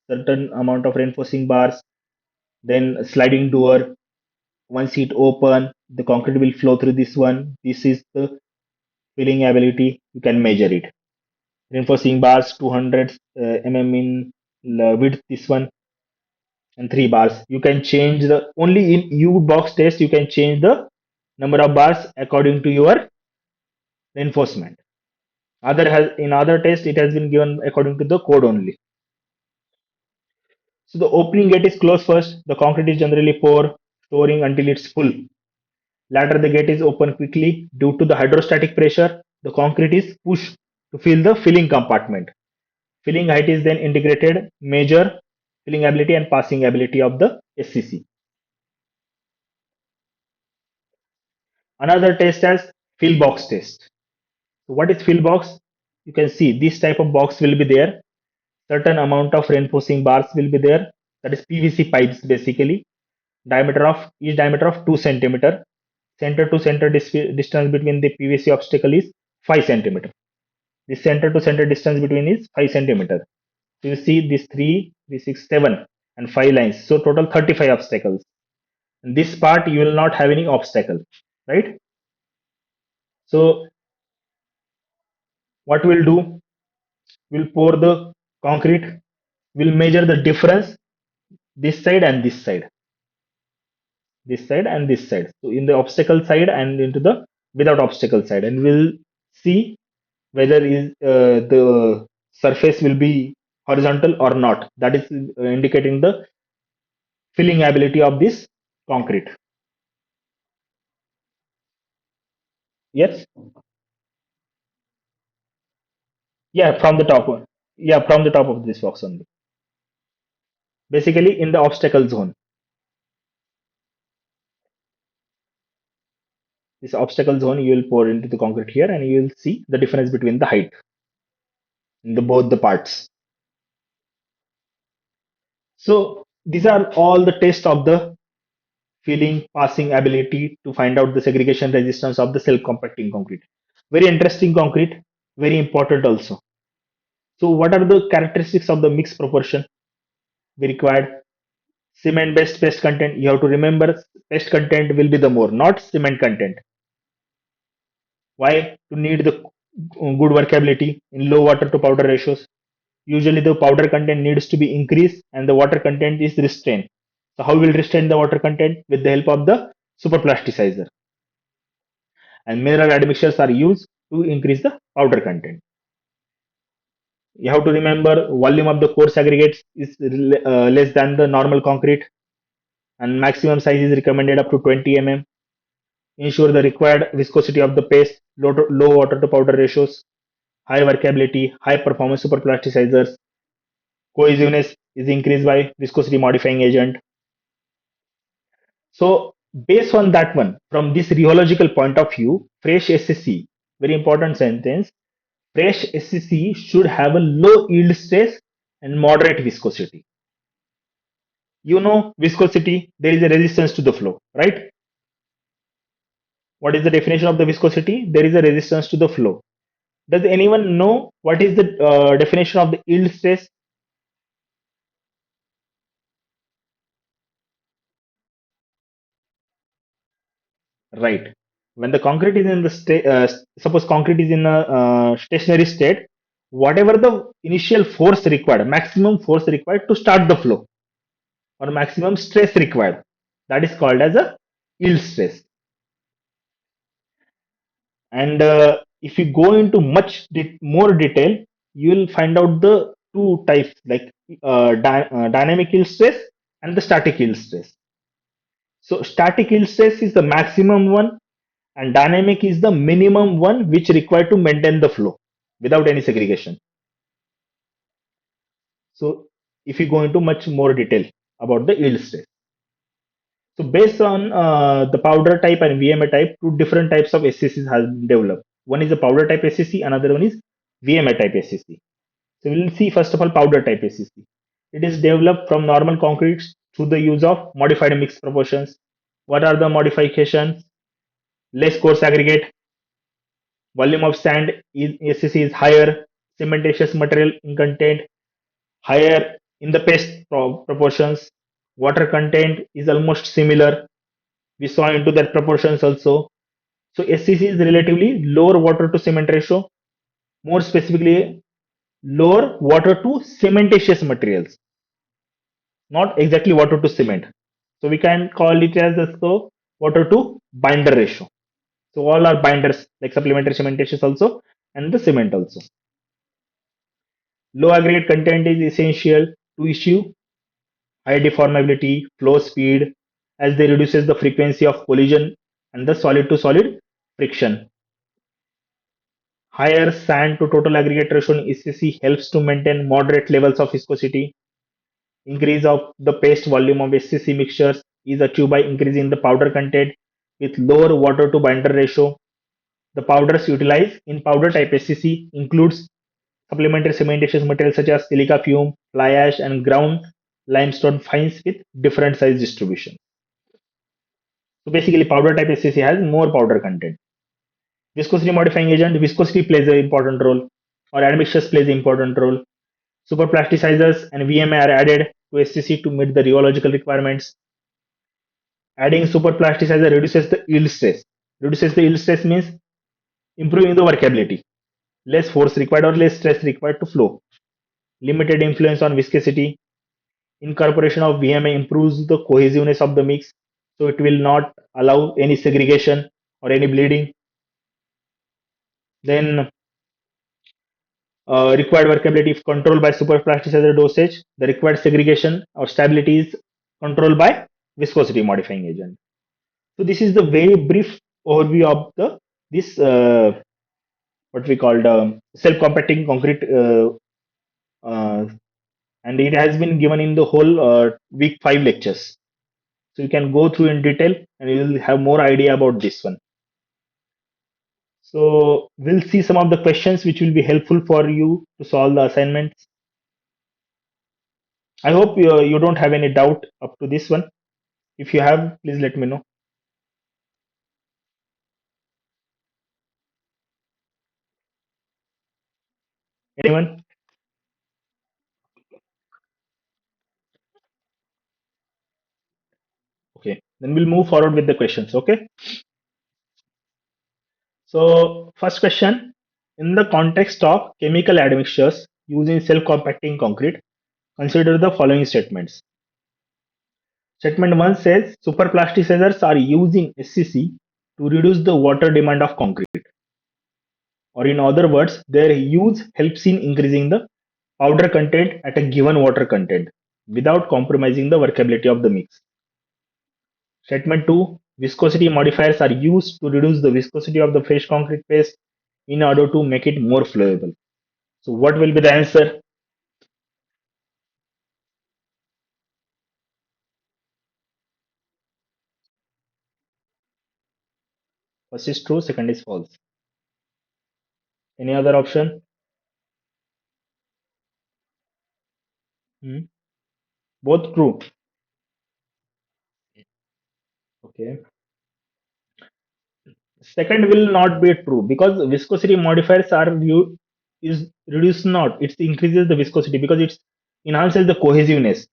Certain amount of reinforcing bars. Then sliding door. Once it open, the concrete will flow through this one. This is the filling ability. You can measure it. Reinforcing bars 200 in width. This one, and 3 bars. You can change the only in U box test. You can change the number of bars according to your reinforcement. Other has in other test it has been given according to the code only. So the opening gate is closed first. The concrete is generally poured, storing until it's full. Later the gate is open quickly due to the hydrostatic pressure. The concrete is pushed to fill the filling compartment. Filling height is then integrated, measure filling ability and passing ability of the SCC. Another test as fill box test. So what is fill box? You can see this type of box will be there. Certain amount of reinforcing bars will be there. That is PVC pipes basically. Diameter of 2 centimeter. Center to center distance between the PVC obstacle is 5 centimeter. The center to center distance between is 5 centimeter. So you see these 3, 3, 6, 7 and 5 lines. So total 35 obstacles. In this part you will not have any obstacle, right? So what we'll do, we'll pour the concrete, we'll measure the difference this side and this side, this side and this side. So in the obstacle side and into the without obstacle side, and we'll see whether is the surface will be horizontal or not. That is indicating the filling ability of this concrete. Yes, yeah, from the top one. Yeah, from the top of this box only. Basically, in the obstacle zone. This obstacle zone you will pour into the concrete here, and you will see the difference between the height in the both the parts. So these are all the tests of the filling passing ability to find out the segregation resistance of the self compacting concrete. Very interesting concrete, very important also. So what are the characteristics of the mixed proportion we required? Cement based paste content. You have to remember paste content will be the more, not cement content. Why? To need the good workability in low water to powder ratios. Usually the powder content needs to be increased and the water content is restrained. So how will restrain the water content? With the help of the superplasticizer. And mineral admixtures are used to increase the powder content. You have to remember volume of the coarse aggregates is less than the normal concrete, and maximum size is recommended up to 20 mm. Ensure the required viscosity of the paste, low water to powder ratios, high workability, high performance superplasticizers. Cohesiveness is increased by viscosity modifying agent. So based on that one, from this rheological point of view, fresh SCC, very important sentence, fresh SCC should have a low yield stress and moderate viscosity. You know viscosity, there is a resistance to the flow, right? What is the definition of the viscosity? There is a resistance to the flow. Does anyone know what is the definition of the yield stress? Right. When the concrete is in the suppose concrete is in a stationary state, whatever the initial force required, maximum force required to start the flow, or maximum stress required, that is called as a yield stress. And if you go into much more detail, you will find out the two types like dynamic yield stress and the static yield stress. So static yield stress is the maximum one, and dynamic is the minimum one which required to maintain the flow without any segregation. So if you go into much more detail about the yield stress. So based on the powder type and VMA type, two different types of SCCs has been developed. One is the powder type SCC, another one is VMA type SCC. So we'll see first of all powder type SCC. It is developed from normal concretes through the use of modified mixed proportions. What are the modifications? Less coarse aggregate, volume of sand is SCC is higher, cementitious material in content, higher in the paste proportions, water content is almost similar. We saw into that proportions also. So SCC is relatively lower water to cement ratio, more specifically lower water to cementitious materials, not exactly water to cement. So we can call it as also water to binder ratio. So all are binders like supplementary cementitious also and the cement also. Low aggregate content is essential to issue high deformability, flow speed, as they reduces the frequency of collision and the solid to solid friction. Higher sand to total aggregate ratio in SCC helps to maintain moderate levels of viscosity. Increase of the paste volume of SCC mixtures is achieved by increasing the powder content with lower water to binder ratio. The powders utilized in powder type SCC includes supplementary cementitious materials such as silica fume, fly ash, and ground limestone fines with different size distribution. So basically, powder type SCC has more powder content. Viscosity modifying agent, viscosity plays an important role, or admixtures plays an important role. Superplasticizers and VMA are added to SCC to meet the rheological requirements. Adding superplasticizer reduces the yield stress. Reduces the yield stress means improving the workability. Less force required or less stress required to flow. Limited influence on viscosity. Incorporation of VMA improves the cohesiveness of the mix, so it will not allow any segregation or any bleeding. Then required workability if controlled by superplasticizer dosage. The required segregation or stability is controlled by viscosity modifying agent. So this is the very brief overview of the this what we called self-compacting concrete, uh, and it has been given in the whole week 5 lectures. So you can go through in detail, and you will have more idea about this one. So we'll see some of the questions which will be helpful for you to solve the assignments. I hope you don't have any doubt up to this one. If you have, please let me know. Anyone? Okay. Then we'll move forward with the questions. Okay. So first question, in the context of chemical admixtures using self-compacting concrete, consider the following statements. Statement 1 says superplasticizers are used in SCC to reduce the water demand of concrete. Or in other words, their use helps in increasing the powder content at a given water content without compromising the workability of the mix. Statement 2, viscosity modifiers are used to reduce the viscosity of the fresh concrete paste in order to make it more flowable. So what will be the answer? First is true, second is false. Any other option? Hmm. Both true. Okay. Second will not be true because viscosity modifiers are is reduced not. It increases the viscosity because it enhances the cohesiveness.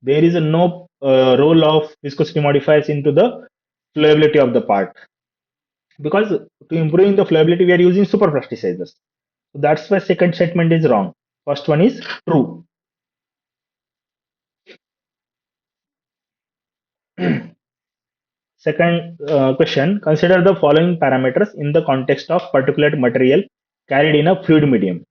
There is no role of viscosity modifiers into the flowability of the part, because to improving the flowability we are using superplasticizers. So that's why second statement is wrong. First one is true. Second question, consider the following parameters in the context of particulate material carried in a fluid medium.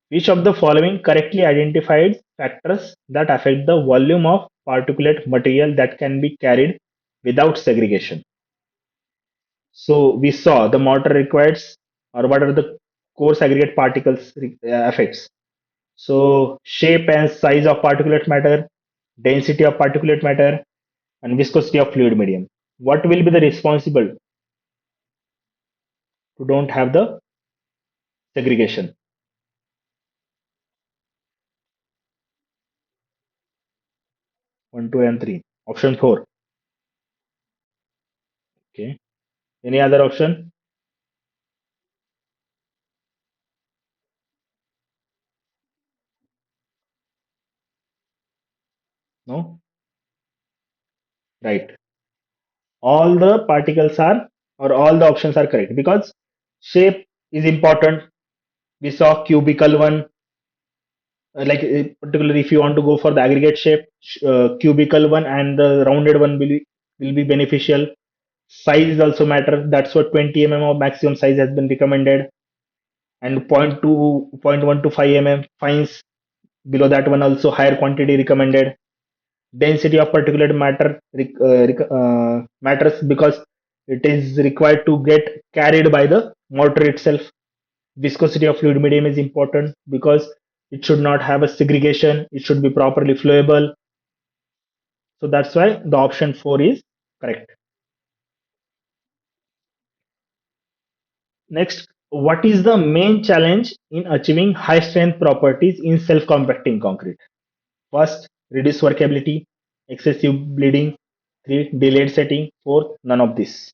Which of the following correctly identified factors that affect the volume of particulate material that can be carried without segregation? So we saw the mortar requires, or what are the coarse aggregate particles affects. So shape and size of particulate matter, density of particulate matter, and viscosity of fluid medium. What will be the responsible to don't have the segregation? 1, 2, and 3. Option 4. Okay. Any other option? No? Right. All the particles are, or all the options are correct, because shape is important. We saw cubical one, particularly if you want to go for the aggregate shape, cubical one and the rounded one will be beneficial. Size also matter. That's what 20 of maximum size has been recommended, and zero point 0.2, 0.1 to 5 fines below that one also higher quantity recommended. Density of particulate matter matters because it is required to get carried by the mortar itself. Viscosity of fluid medium is important because it should not have a segregation, it should be properly flowable. So that's why the option 4 is correct. Next, what is the main challenge in achieving high strength properties in self compacting concrete? First, reduce workability, excessive bleeding. Three, delayed setting. Four, none of this.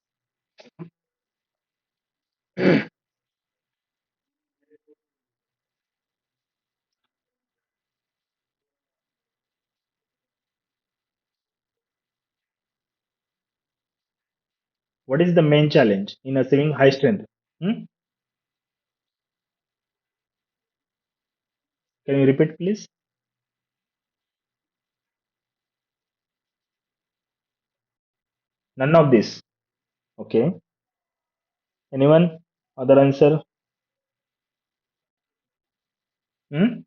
What is the main challenge in achieving high strength? Hmm? Can you repeat, please? None of this. Okay. Anyone? Other answer? Hmm?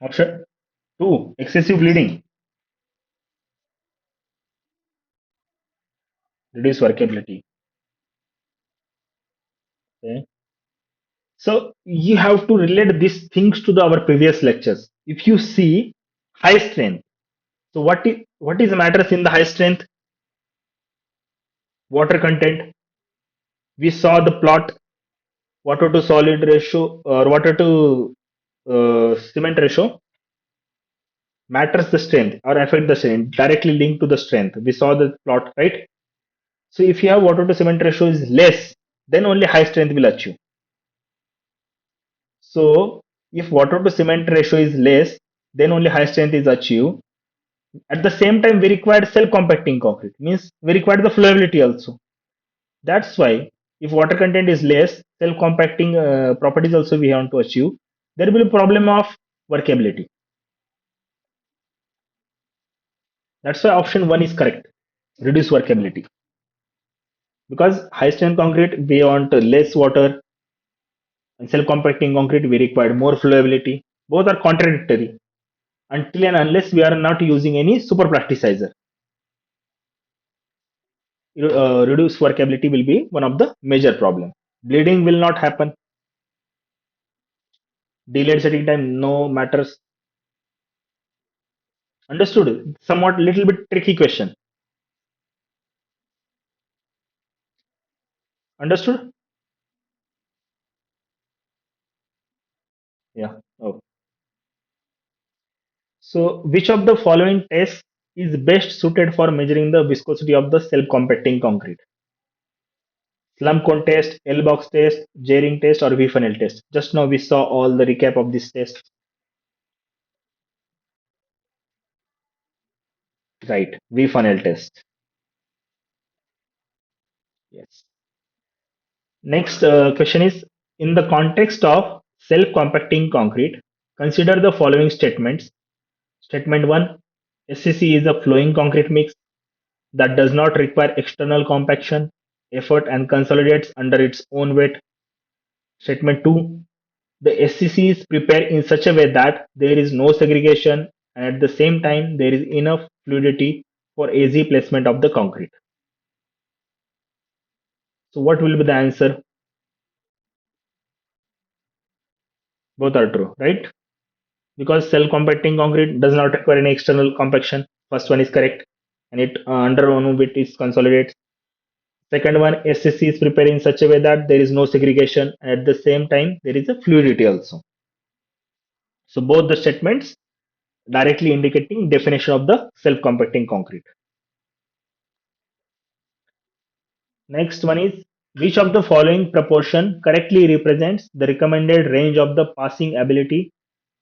Option two, excessive bleeding, reduce workability. Okay. So you have to relate these things to our previous lectures. If you see high strength, so what is matters in the high strength? Water content. We saw the plot water to solid ratio or water to cement ratio matters the strength or affect the strength directly linked to the strength. We saw the plot, right? So if you have water to cement ratio is less, then only high strength will achieve. So if water to cement ratio is less, then only high strength is achieved. At the same time, we require self compacting concrete, means we require the flowability also. That's why if water content is less, self compacting properties also we want to achieve. There will be a problem of workability. That's why option one is correct. Reduce workability. Because high strength concrete we want less water, and self compacting concrete we require more flowability. Both are contradictory until and unless we are not using any super plasticizer. Reduced workability will be one of the major problem. Bleeding will not happen. Delayed setting time no matters. Understood? Somewhat little bit tricky question. Understood? Yeah. Oh. So which of the following tests is best suited for measuring the viscosity of the self-compacting concrete? Slump cone test, L box test, J ring test, or V funnel test. Just now we saw all the recap of this test. Right. V funnel test. Yes. Next question is, in the context of self-compacting concrete, consider the following statements. Statement 1, SCC is a flowing concrete mix that does not require external compaction, effort, and consolidates under its own weight. Statement 2, the SCC is prepared in such a way that there is no segregation and at the same time there is enough fluidity for easy placement of the concrete. So, what will be the answer? Both are true, right? Because self-compacting concrete does not require any external compaction. First one is correct, and it under one bit is consolidates. Second one, SCC is prepared in such a way that there is no segregation, and at the same time there is a fluidity also. So both the statements directly indicating definition of the self-compacting concrete. Next one is, which of the following proportion correctly represents the recommended range of the passing ability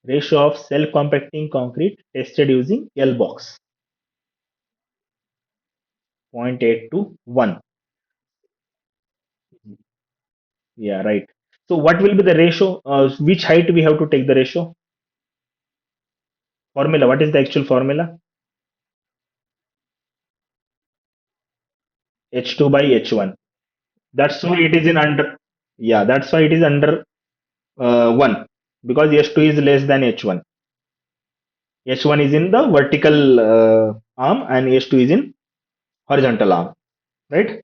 ratio of self-compacting concrete tested using L box? 0.8 to 1. Yeah, right. So what will be the ratio? Which height we have to take the ratio? Formula. What is the actual formula? H2 by H1. That's why it is in under. Yeah, that's why it is under 1 because H2 is less than H1. H1 is in the vertical arm and H2 is in horizontal arm, right?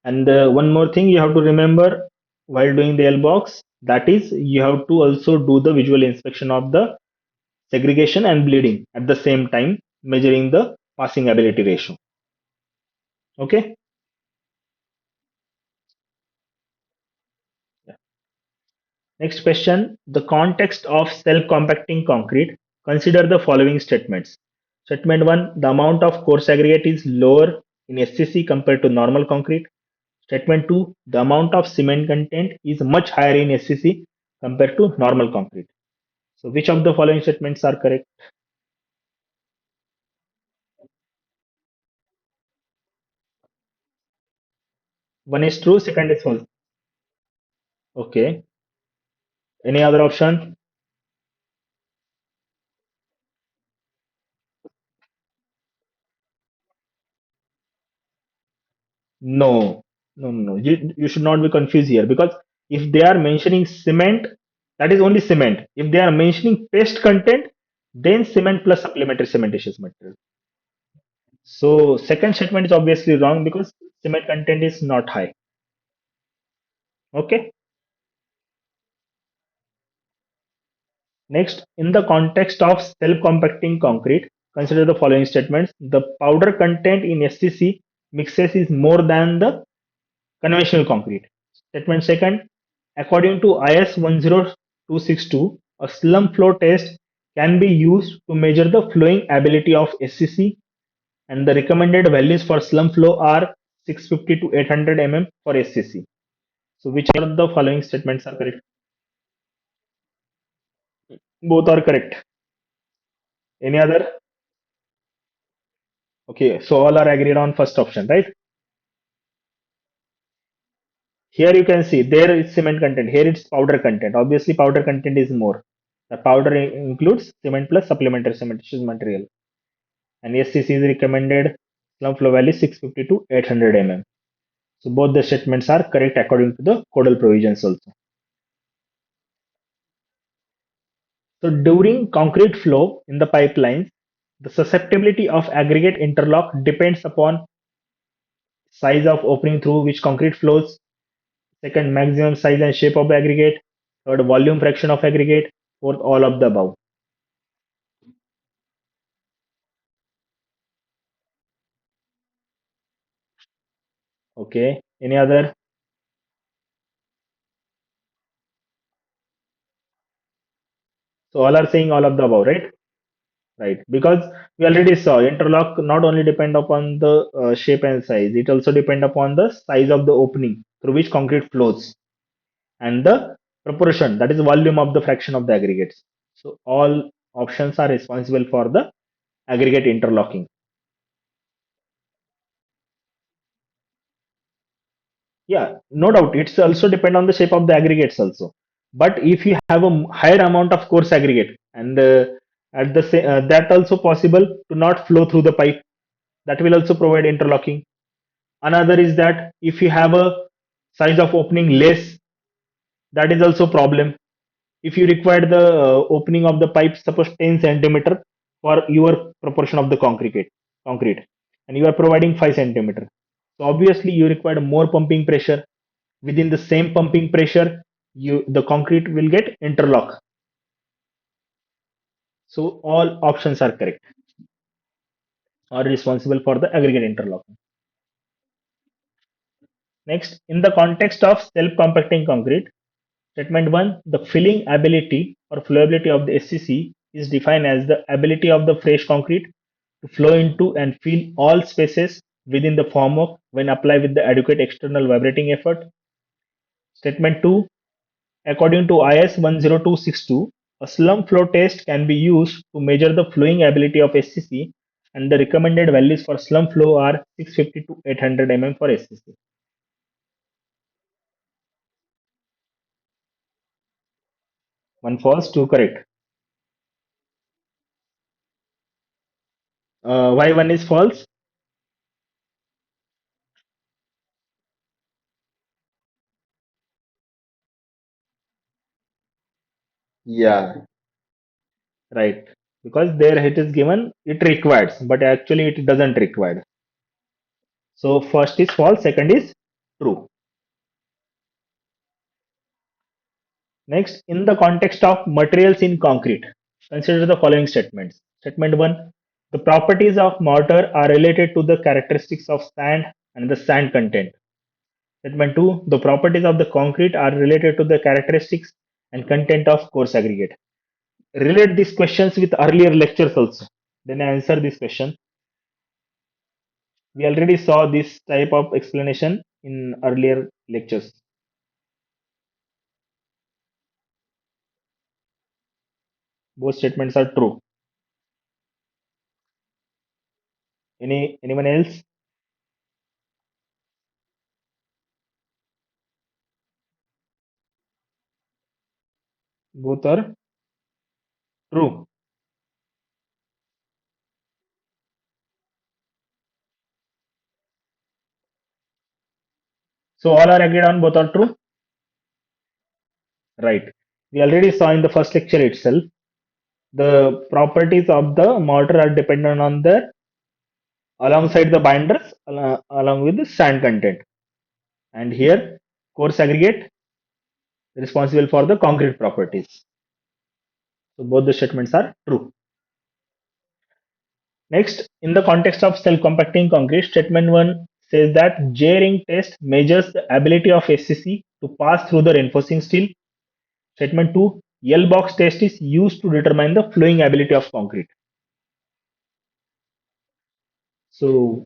And one more thing you have to remember while doing the L box, that is you have to also do the visual inspection of the segregation and bleeding at the same time, measuring the passing ability ratio. Okay. Next question, the context of self-compacting concrete. Consider the following statements. Statement 1, the amount of coarse aggregate is lower in SCC compared to normal concrete. Statement 2, the amount of cement content is much higher in SCC compared to normal concrete. So which of the following statements are correct? One is true, second is false. Okay. Any other option? No, no. You should not be confused here because if they are mentioning cement, that is only cement. If they are mentioning paste content, then cement plus supplementary cementitious material. So second statement is obviously wrong because cement content is not high. Okay. Next, in the context of self-compacting concrete, consider the following statements. The powder content in SCC mixes is more than the conventional concrete. Statement second, according to IS 10262, a slump flow test can be used to measure the flowing ability of SCC, and the recommended values for slump flow are 650 to 800 mm for SCC. So which of the following statements are correct? Both are correct. Any other? Okay, so all are agreed on first option, right? Here you can see there is cement content. Here it's powder content. Obviously, powder content is more. The powder includes cement plus supplementary cementitious material. And SCC is recommended slump flow value 650 to 800 mm. So both the statements are correct according to the codal provisions also. So during concrete flow in the pipelines, the susceptibility of aggregate interlock depends upon size of opening through which concrete flows. Second, maximum size and shape of the aggregate. Third, volume fraction of aggregate. Fourth, all of the above. Okay. Any other? So all are saying all of the above, right? Right. Because we already saw interlock not only depend upon the shape and size, it also depend upon the size of the opening through which concrete flows and the proportion, that is volume of the fraction of the aggregates. So all options are responsible for the aggregate interlocking. Yeah, no doubt. It's also depend on the shape of the aggregates also. But if you have a higher amount of coarse aggregate and that also possible to not flow through the pipe, that will also provide interlocking. Another is that if you have a size of opening less, that is also problem. If you require the opening of the pipe, suppose 10 centimeter for your proportion of the concrete, and you are providing 5 centimeter. So obviously you require more pumping pressure. Within the same pumping pressure, the concrete will get interlock. So all options are correct, are responsible for the aggregate interlock. Next, in the context of self-compacting concrete, statement 1, the filling ability or flowability of the SCC is defined as the ability of the fresh concrete to flow into and fill all spaces within the formwork when applied with the adequate external vibrating effort. Statement 2, according to IS 10262, a slump flow test can be used to measure the flowing ability of SCC, and the recommended values for slump flow are 650 to 800 mm for SCC. One false, two correct. Why one is false? Yeah, right. Because there it is given, it requires, but actually it doesn't require. So first is false, second is true. Next, in the context of materials in concrete, consider the following statements. Statement 1, the properties of mortar are related to the characteristics of sand and the sand content. Statement 2, the properties of the concrete are related to the characteristics and content of course aggregate. Relate these questions with earlier lectures also. Then I answer this question. We already saw this type of explanation in earlier lectures. Both statements are true. Anyone else? Both are true. So all are agreed on both are true? Right. We already saw in the first lecture itself the properties of the mortar are dependent on the alongside the binders along with the sand content. And here coarse aggregate responsible for the concrete properties. So both the statements are true. Next, in the context of self-compacting concrete, statement 1 says that J-ring test measures the ability of SCC to pass through the reinforcing steel. Statement 2, L-box test is used to determine the flowing ability of concrete. So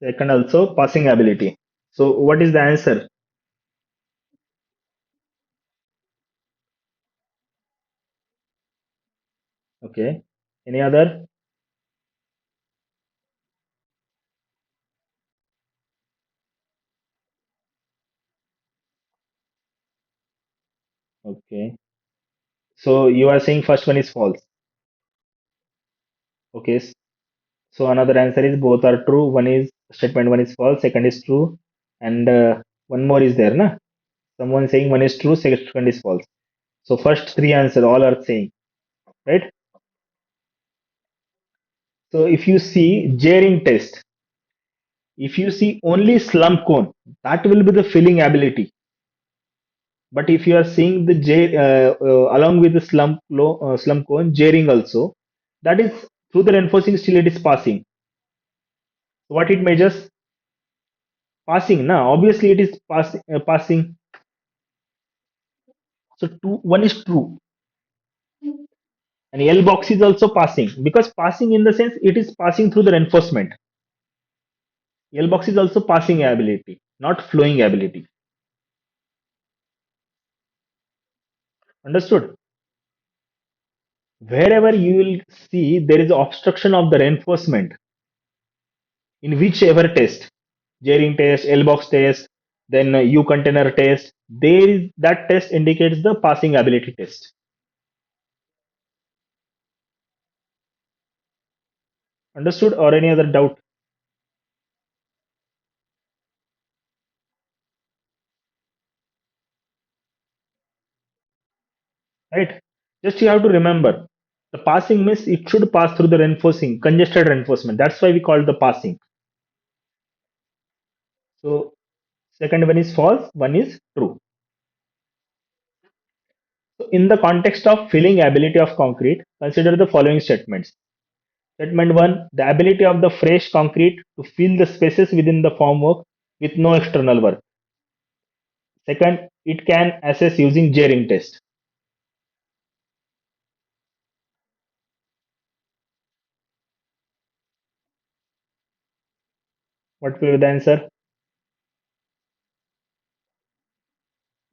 second also passing ability. So what is the answer? Okay. Any other? Okay. So you are saying first one is false. Okay. So another answer is both are true. One is statement one is false, second is true, and one more is there, na? Someone saying one is true, second is false. So first three answers all are saying, right? So if you see J-ring test, if you see only slump cone, that will be the filling ability. But if you are seeing the along with the slump cone, J-ring also, that is through the reinforcing steel it is passing. What it measures? Passing. Now obviously it is passing. So one is true, and L box is also passing because passing in the sense it is passing through the reinforcement. L box is also passing ability, not flowing ability. Understood? Wherever you will see there is obstruction of the reinforcement in whichever test, J-ring test, L box test, then U container test, there is that test indicates the passing ability test. Understood or any other doubt? Right? Just you have to remember the passing means it should pass through the reinforcing, congested reinforcement. That's why we call it the passing. So second one is false, one is true. So in the context of filling ability of concrete, consider the following statements. Statement 1, the ability of the fresh concrete to fill the spaces within the formwork with no external work. Second, it can assess using J-ring test. What will be the answer?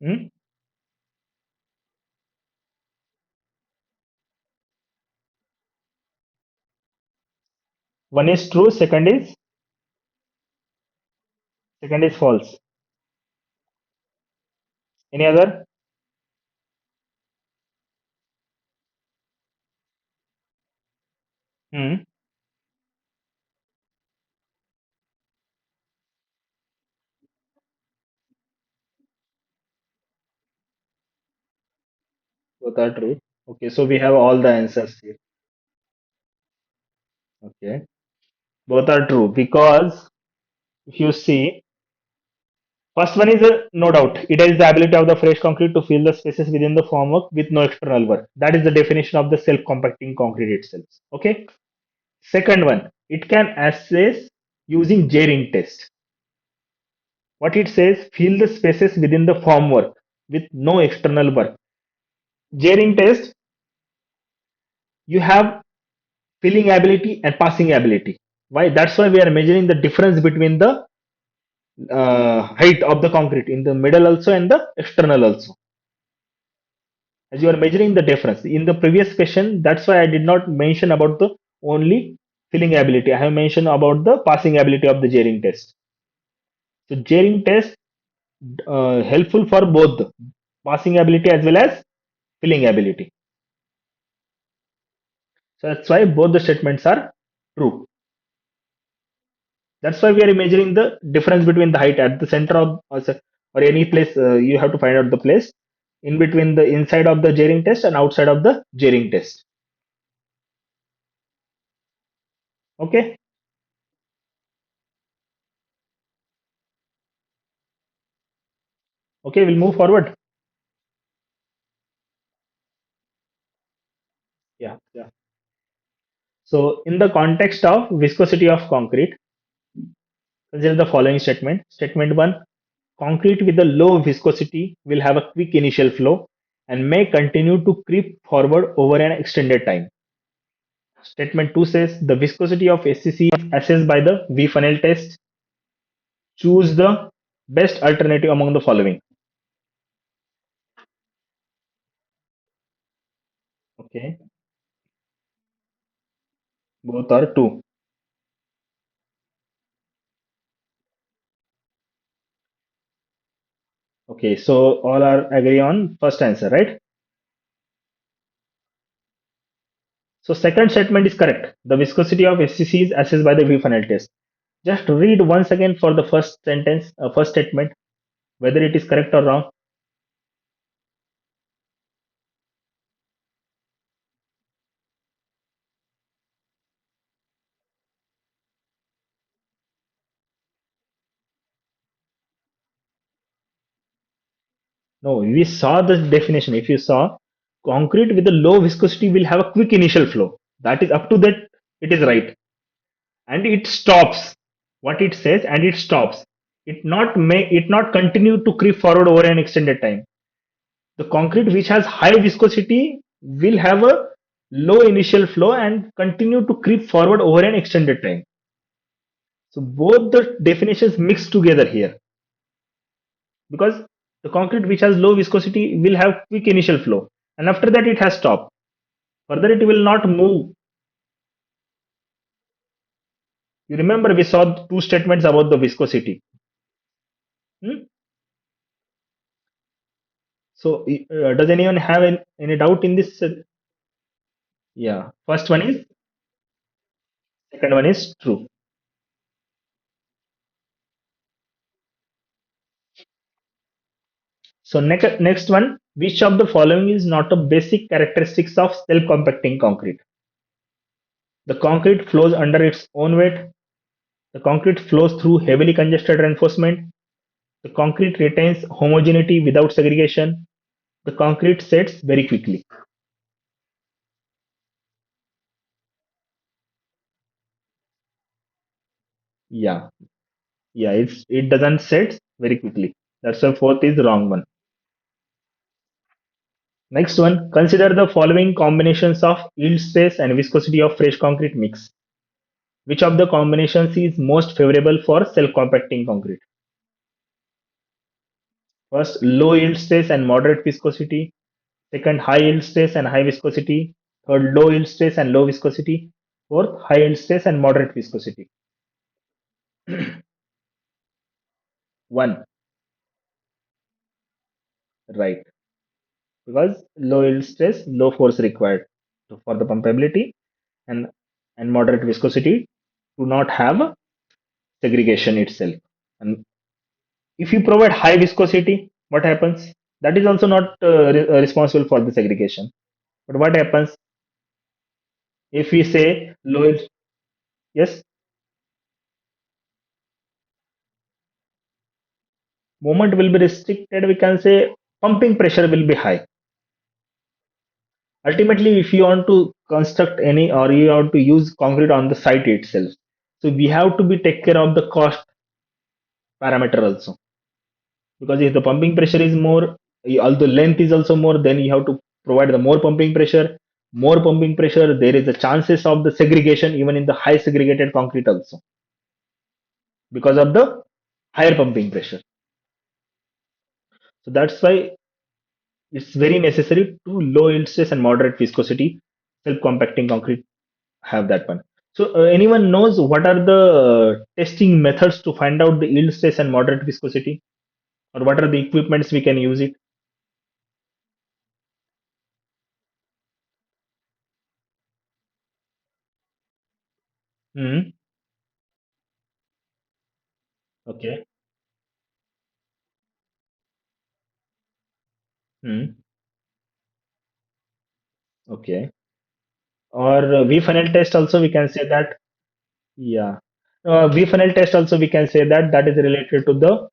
Hmm? One is true, second is false. Any other? Hmm? Both are true. Okay, so we have all the answers here. Okay, both are true because if you see, first one is no doubt. It has the ability of the fresh concrete to fill the spaces within the formwork with no external work. That is the definition of the self-compacting concrete itself. Okay. Second one, it can assess. using J-ring test. What it says, fill the spaces within the formwork with no external work. J-ring test, you have filling ability and passing ability. Why? That's why we are measuring the difference between the height of the concrete in the middle also and the external also. As you are measuring the difference in the previous question, that's why I did not mention about the only filling ability. I have mentioned about the passing ability of the J-ring test. So J-ring test helpful for both the passing ability as well as filling ability. So that's why both the statements are true. That's why we are measuring the difference between the height at the center of or any place. You have to find out the place in between the inside of the J-ring test and outside of the J-ring test. Okay. Okay, we'll move forward. Yeah. Yeah. So in the context of viscosity of concrete, consider the following statement. Statement one: concrete with a low viscosity will have a quick initial flow and may continue to creep forward over an extended time. Statement 2 says the viscosity of SCC is assessed by the V funnel test. Choose the best alternative among the following. Okay, both are 2. Okay, so all are agree on first answer, right? So second statement is correct. The viscosity of SCC is assessed by the V funnel test. Just read once again for the first sentence, first statement, whether it is correct or wrong. No, we saw the definition. If you saw, concrete with a low viscosity will have a quick initial flow. That is up to that, it is right. And it stops. What it says, and it stops. It not continue to creep forward over an extended time. The concrete which has high viscosity will have a low initial flow and continue to creep forward over an extended time. So both the definitions mix together here because the concrete which has low viscosity will have quick initial flow and after that it has stopped. Further, it will not move. You remember we saw two statements about the viscosity. Hmm? So, does anyone have any doubt in this? Yeah, first one is, second one is true. So, next one, which of the following is not a basic characteristics of self-compacting concrete? The concrete flows under its own weight. The concrete flows through heavily congested reinforcement. The concrete retains homogeneity without segregation. The concrete sets very quickly. Yeah, yeah, it doesn't set very quickly. That's why fourth is the wrong one. Next one, consider the following combinations of yield stress and viscosity of fresh concrete mix. Which of the combinations is most favorable for self-compacting concrete? First, low yield stress and moderate viscosity. Second, high yield stress and high viscosity. Third, low yield stress and low viscosity. Fourth, high yield stress and moderate viscosity. One, right. Because low yield stress, low force required for the pumpability, and moderate viscosity to not have segregation itself. And if you provide high viscosity, what happens? That is also not responsible for the segregation. But what happens if we say low? Yes, movement will be restricted. We can say pumping pressure will be high. Ultimately, if you want to construct any or you want to use concrete on the site itself, So we have to be take care of the cost parameter also, because if the pumping pressure is more, although length is also more, then you have to provide the more pumping pressure. More pumping pressure, there is a chances of the segregation even in the high segregated concrete also, because of the higher pumping pressure. So that's why it's very necessary to low yield stress and moderate viscosity self compacting concrete have that one. So anyone knows what are the testing methods to find out the yield stress and moderate viscosity, or what are the equipments we can use it? Hmm. Okay. Hmm. Okay. Or V-funnel test also we can say that. Yeah. V-funnel test also we can say that that is related to the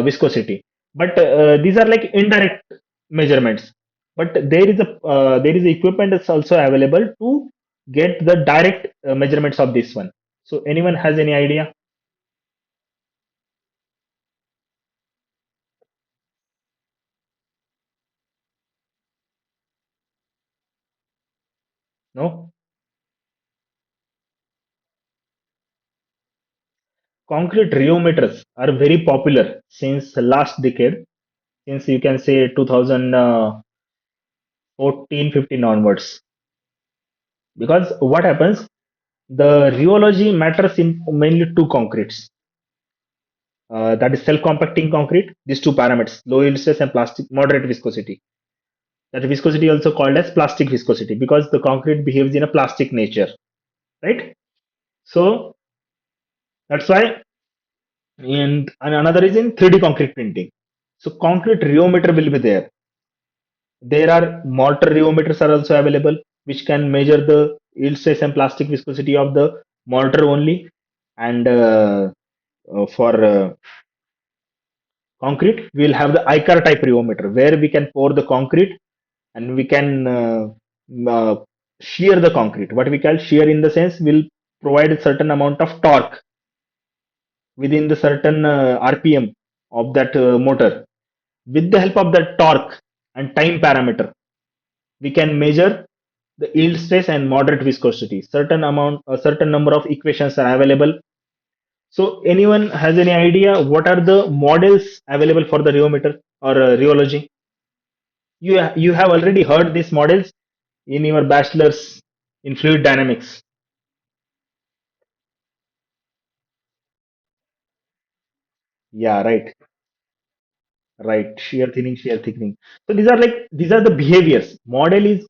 viscosity. But these are like indirect measurements. But there is equipment that's also available to get the direct measurements of this one. So anyone has any idea? No. Concrete rheometers are very popular since the last decade, since you can say 2014, 15 onwards. Because what happens, the rheology matters in mainly two concretes. That is self-compacting concrete. These two parameters: low yield stress and plastic moderate viscosity. That viscosity also called as plastic viscosity because the concrete behaves in a plastic nature, right? So that's why. And another is in 3D concrete printing. So concrete rheometer will be there. There are mortar rheometers are also available, which can measure the yield stress and plastic viscosity of the mortar only. And for concrete, we will have the ICAR type rheometer where we can pour the concrete and we can uh, shear the concrete. What we call shear in the sense will provide a certain amount of torque within the certain RPM of that motor. With the help of that torque and time parameter, we can measure the yield stress and moderate viscosity. A certain number of equations are available. So, anyone has any idea what are the models available for the rheometer or rheology? You have already heard these models in your bachelor's in fluid dynamics. Yeah, right, right. Shear thinning, shear thickening. So these are the behaviors. Model is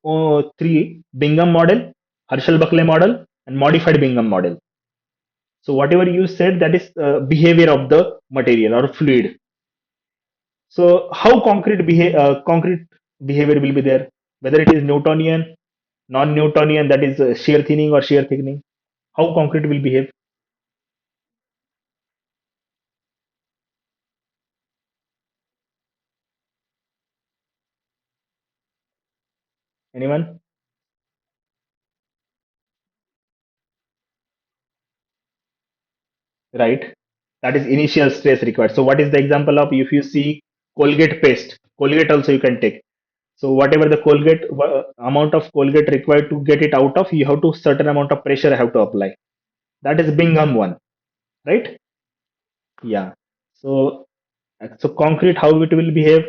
three: Bingham model, Herschel Buckley model, and modified Bingham model. So whatever you said, that is behavior of the material or fluid. So how concrete behavior will be there? Whether it is Newtonian, non-Newtonian, that is shear thinning or shear thickening. How concrete will behave? Anyone? Right? That is initial stress required. So what is the example of if you see Colgate paste? Colgate also you can take. So whatever the amount of Colgate required to get it out of, you have to certain amount of pressure have to apply. That is Bingham one, right? Yeah. So concrete, how it will behave?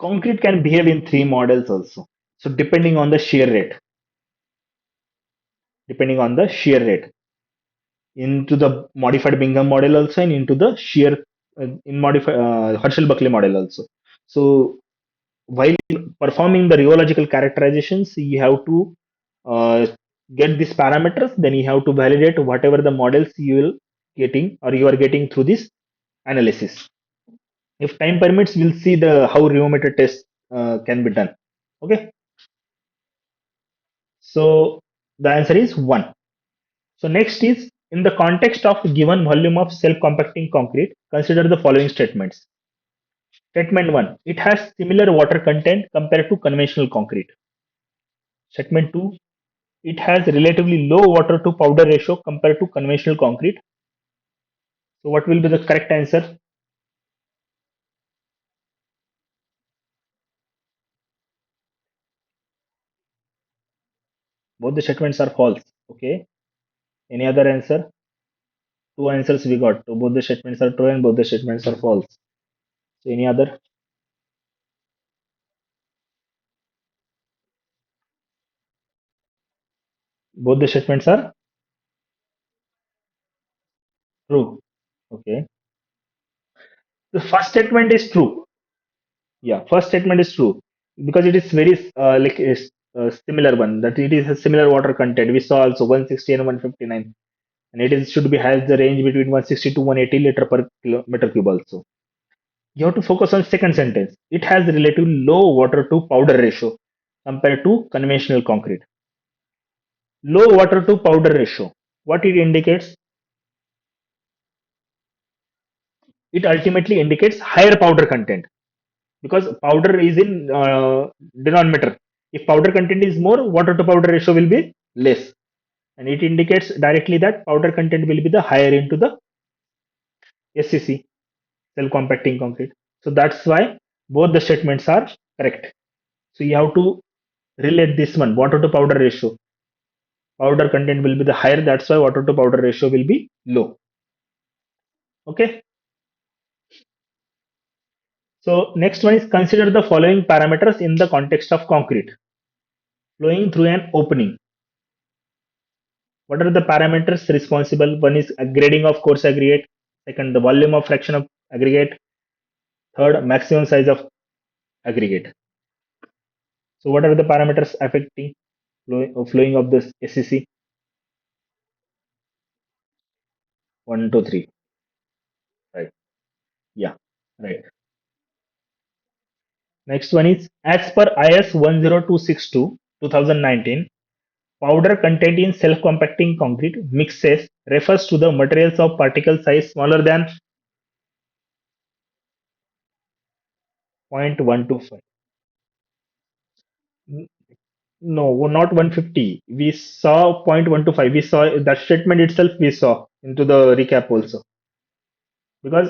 Concrete can behave in three models also. So depending on the shear rate, into the modified Bingham model also, and into the shear in modified Herschel Buckley model also. So while performing the rheological characterizations, you have to uh, get these parameters. Then you have to validate whatever the models you will getting or you are getting through this analysis. If time permits, we'll see the how rheometer test can be done. Okay. So the answer is one. So next is in the context of given volume of self-compacting concrete, consider the following statements. Statement 1. It has similar water content compared to conventional concrete. Statement 2. It has relatively low water to powder ratio compared to conventional concrete. So what will be the correct answer? Both the statements are false. Okay. Any other answer? Two answers we got. So both the statements are true and both the statements are false. So any other? Both the statements are true. Okay. The first statement is true. Yeah, first statement is true because it is very like a similar one, that it is a similar water content. We saw also 160 and 159, and it is should be has the range between 160 to 180 liter per kilometer cube also. You have to focus on second sentence. It has relatively low water to powder ratio compared to conventional concrete. Low water to powder ratio. What it indicates? It ultimately indicates higher powder content because powder is in denominator. If powder content is more, water to powder ratio will be less, and it indicates directly that powder content will be the higher into the SCC, self compacting concrete. So that's why both the statements are correct. So you have to relate this one, water to powder ratio. Powder content will be the higher, that's why water to powder ratio will be low. Okay. So next one is consider the following parameters in the context of concrete flowing through an opening. What are the parameters responsible? One is a grading of coarse aggregate. Second, the volume of fraction of aggregate. Third, maximum size of aggregate. So what are the parameters affecting flowing of this SCC? 1, 2, 3. Right. Yeah. Right. Next one is as per IS 10262 2019, powder content in self-compacting concrete mixes refers to the materials of particle size smaller than 0.125. No, not 150. We saw 0.125. We saw that statement itself. We saw into the recap also because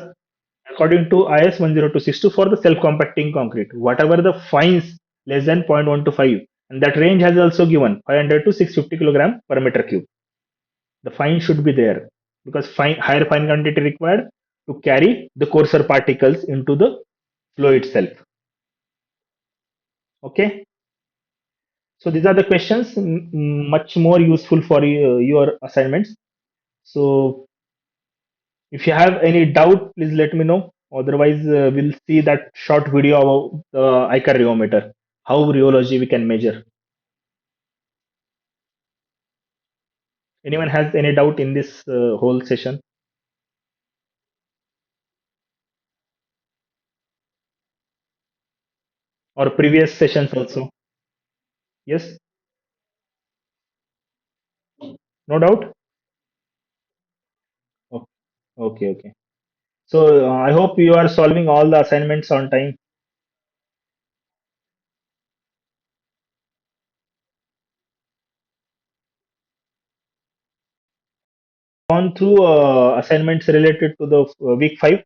according to IS 10262 for the self-compacting concrete, whatever the fines less than 0.125, and that range has also given 500 to 650 kilogram per meter cube. The fine should be there because higher fine quantity required to carry the coarser particles into the flow itself. Okay, so these are the questions, much more useful for your assignments. So if you have any doubt, please let me know. Otherwise, we'll see that short video about the ICAR rheometer, how rheology we can measure. Anyone has any doubt in this whole session or previous sessions also? Yes, no doubt. Oh, okay, okay. So I hope you are solving all the assignments on time. Gone through assignments related to the week 5.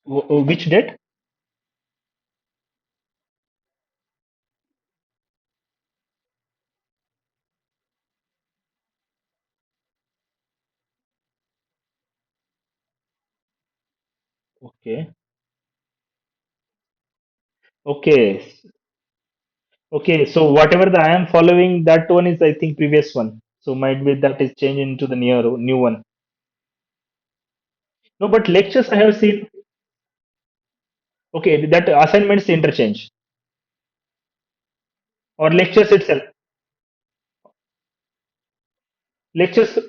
Which date? Okay, okay, okay. So whatever the I am following, that one is I think previous one. So might be that is changed into the new one. No, but lectures I have seen. Okay, that assignments interchange or lectures itself. Lectures.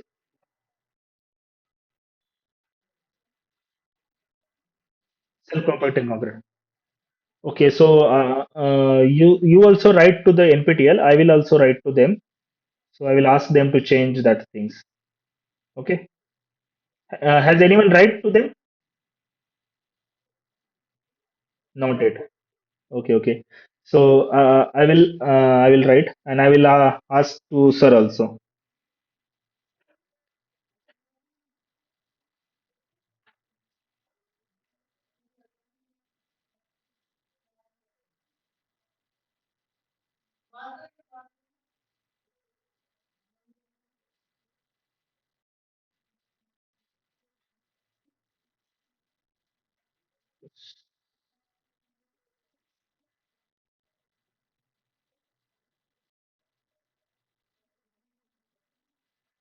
Self-compacting concrete. Okay, so you also write to the NPTEL. I will also write to them. So I will ask them to change that things. Okay. Has anyone write to them? Not yet. Okay, okay. So I will write and I will ask to sir also.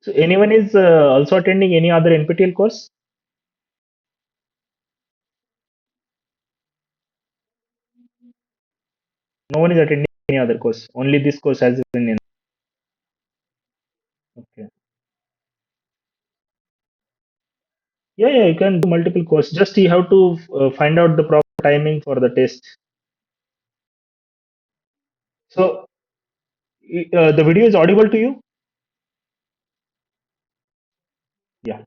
So anyone is also attending any other NPTEL course? No one is attending any other course. Only this course has been in. Okay. Yeah, yeah, you can do multiple course. Just you have to find out the proper timing for the test. So the video is audible to you? Yeah.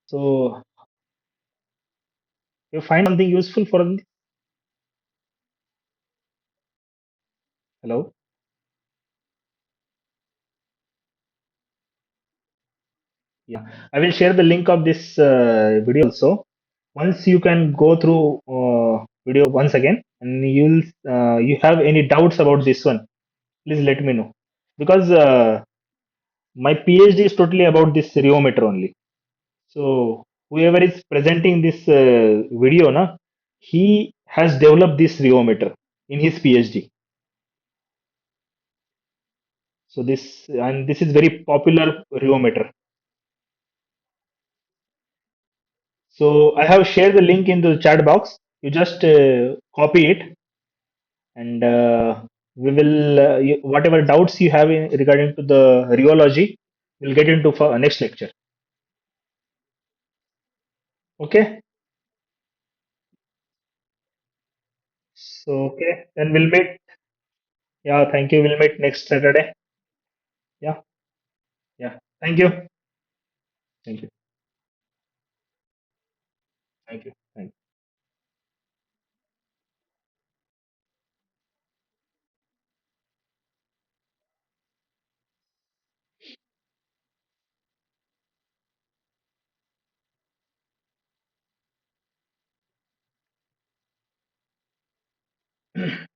So you find something useful for this? Hello? Yeah, I will share the link of this video also. Once you can go through video once again, and you have any doubts about this one, please let me know, because my PhD is totally about this rheometer only. So whoever is presenting this video, na, he has developed this rheometer in his PhD. So this is very popular rheometer. So I have shared the link in the chat box. You just copy it, and we will whatever doubts you have regarding to the rheology, we'll get into for next lecture. Okay. So okay, then we'll meet. Yeah, thank you. We'll meet next Saturday. Yeah, yeah. Thank you. Thank you. Thank you. Thank you.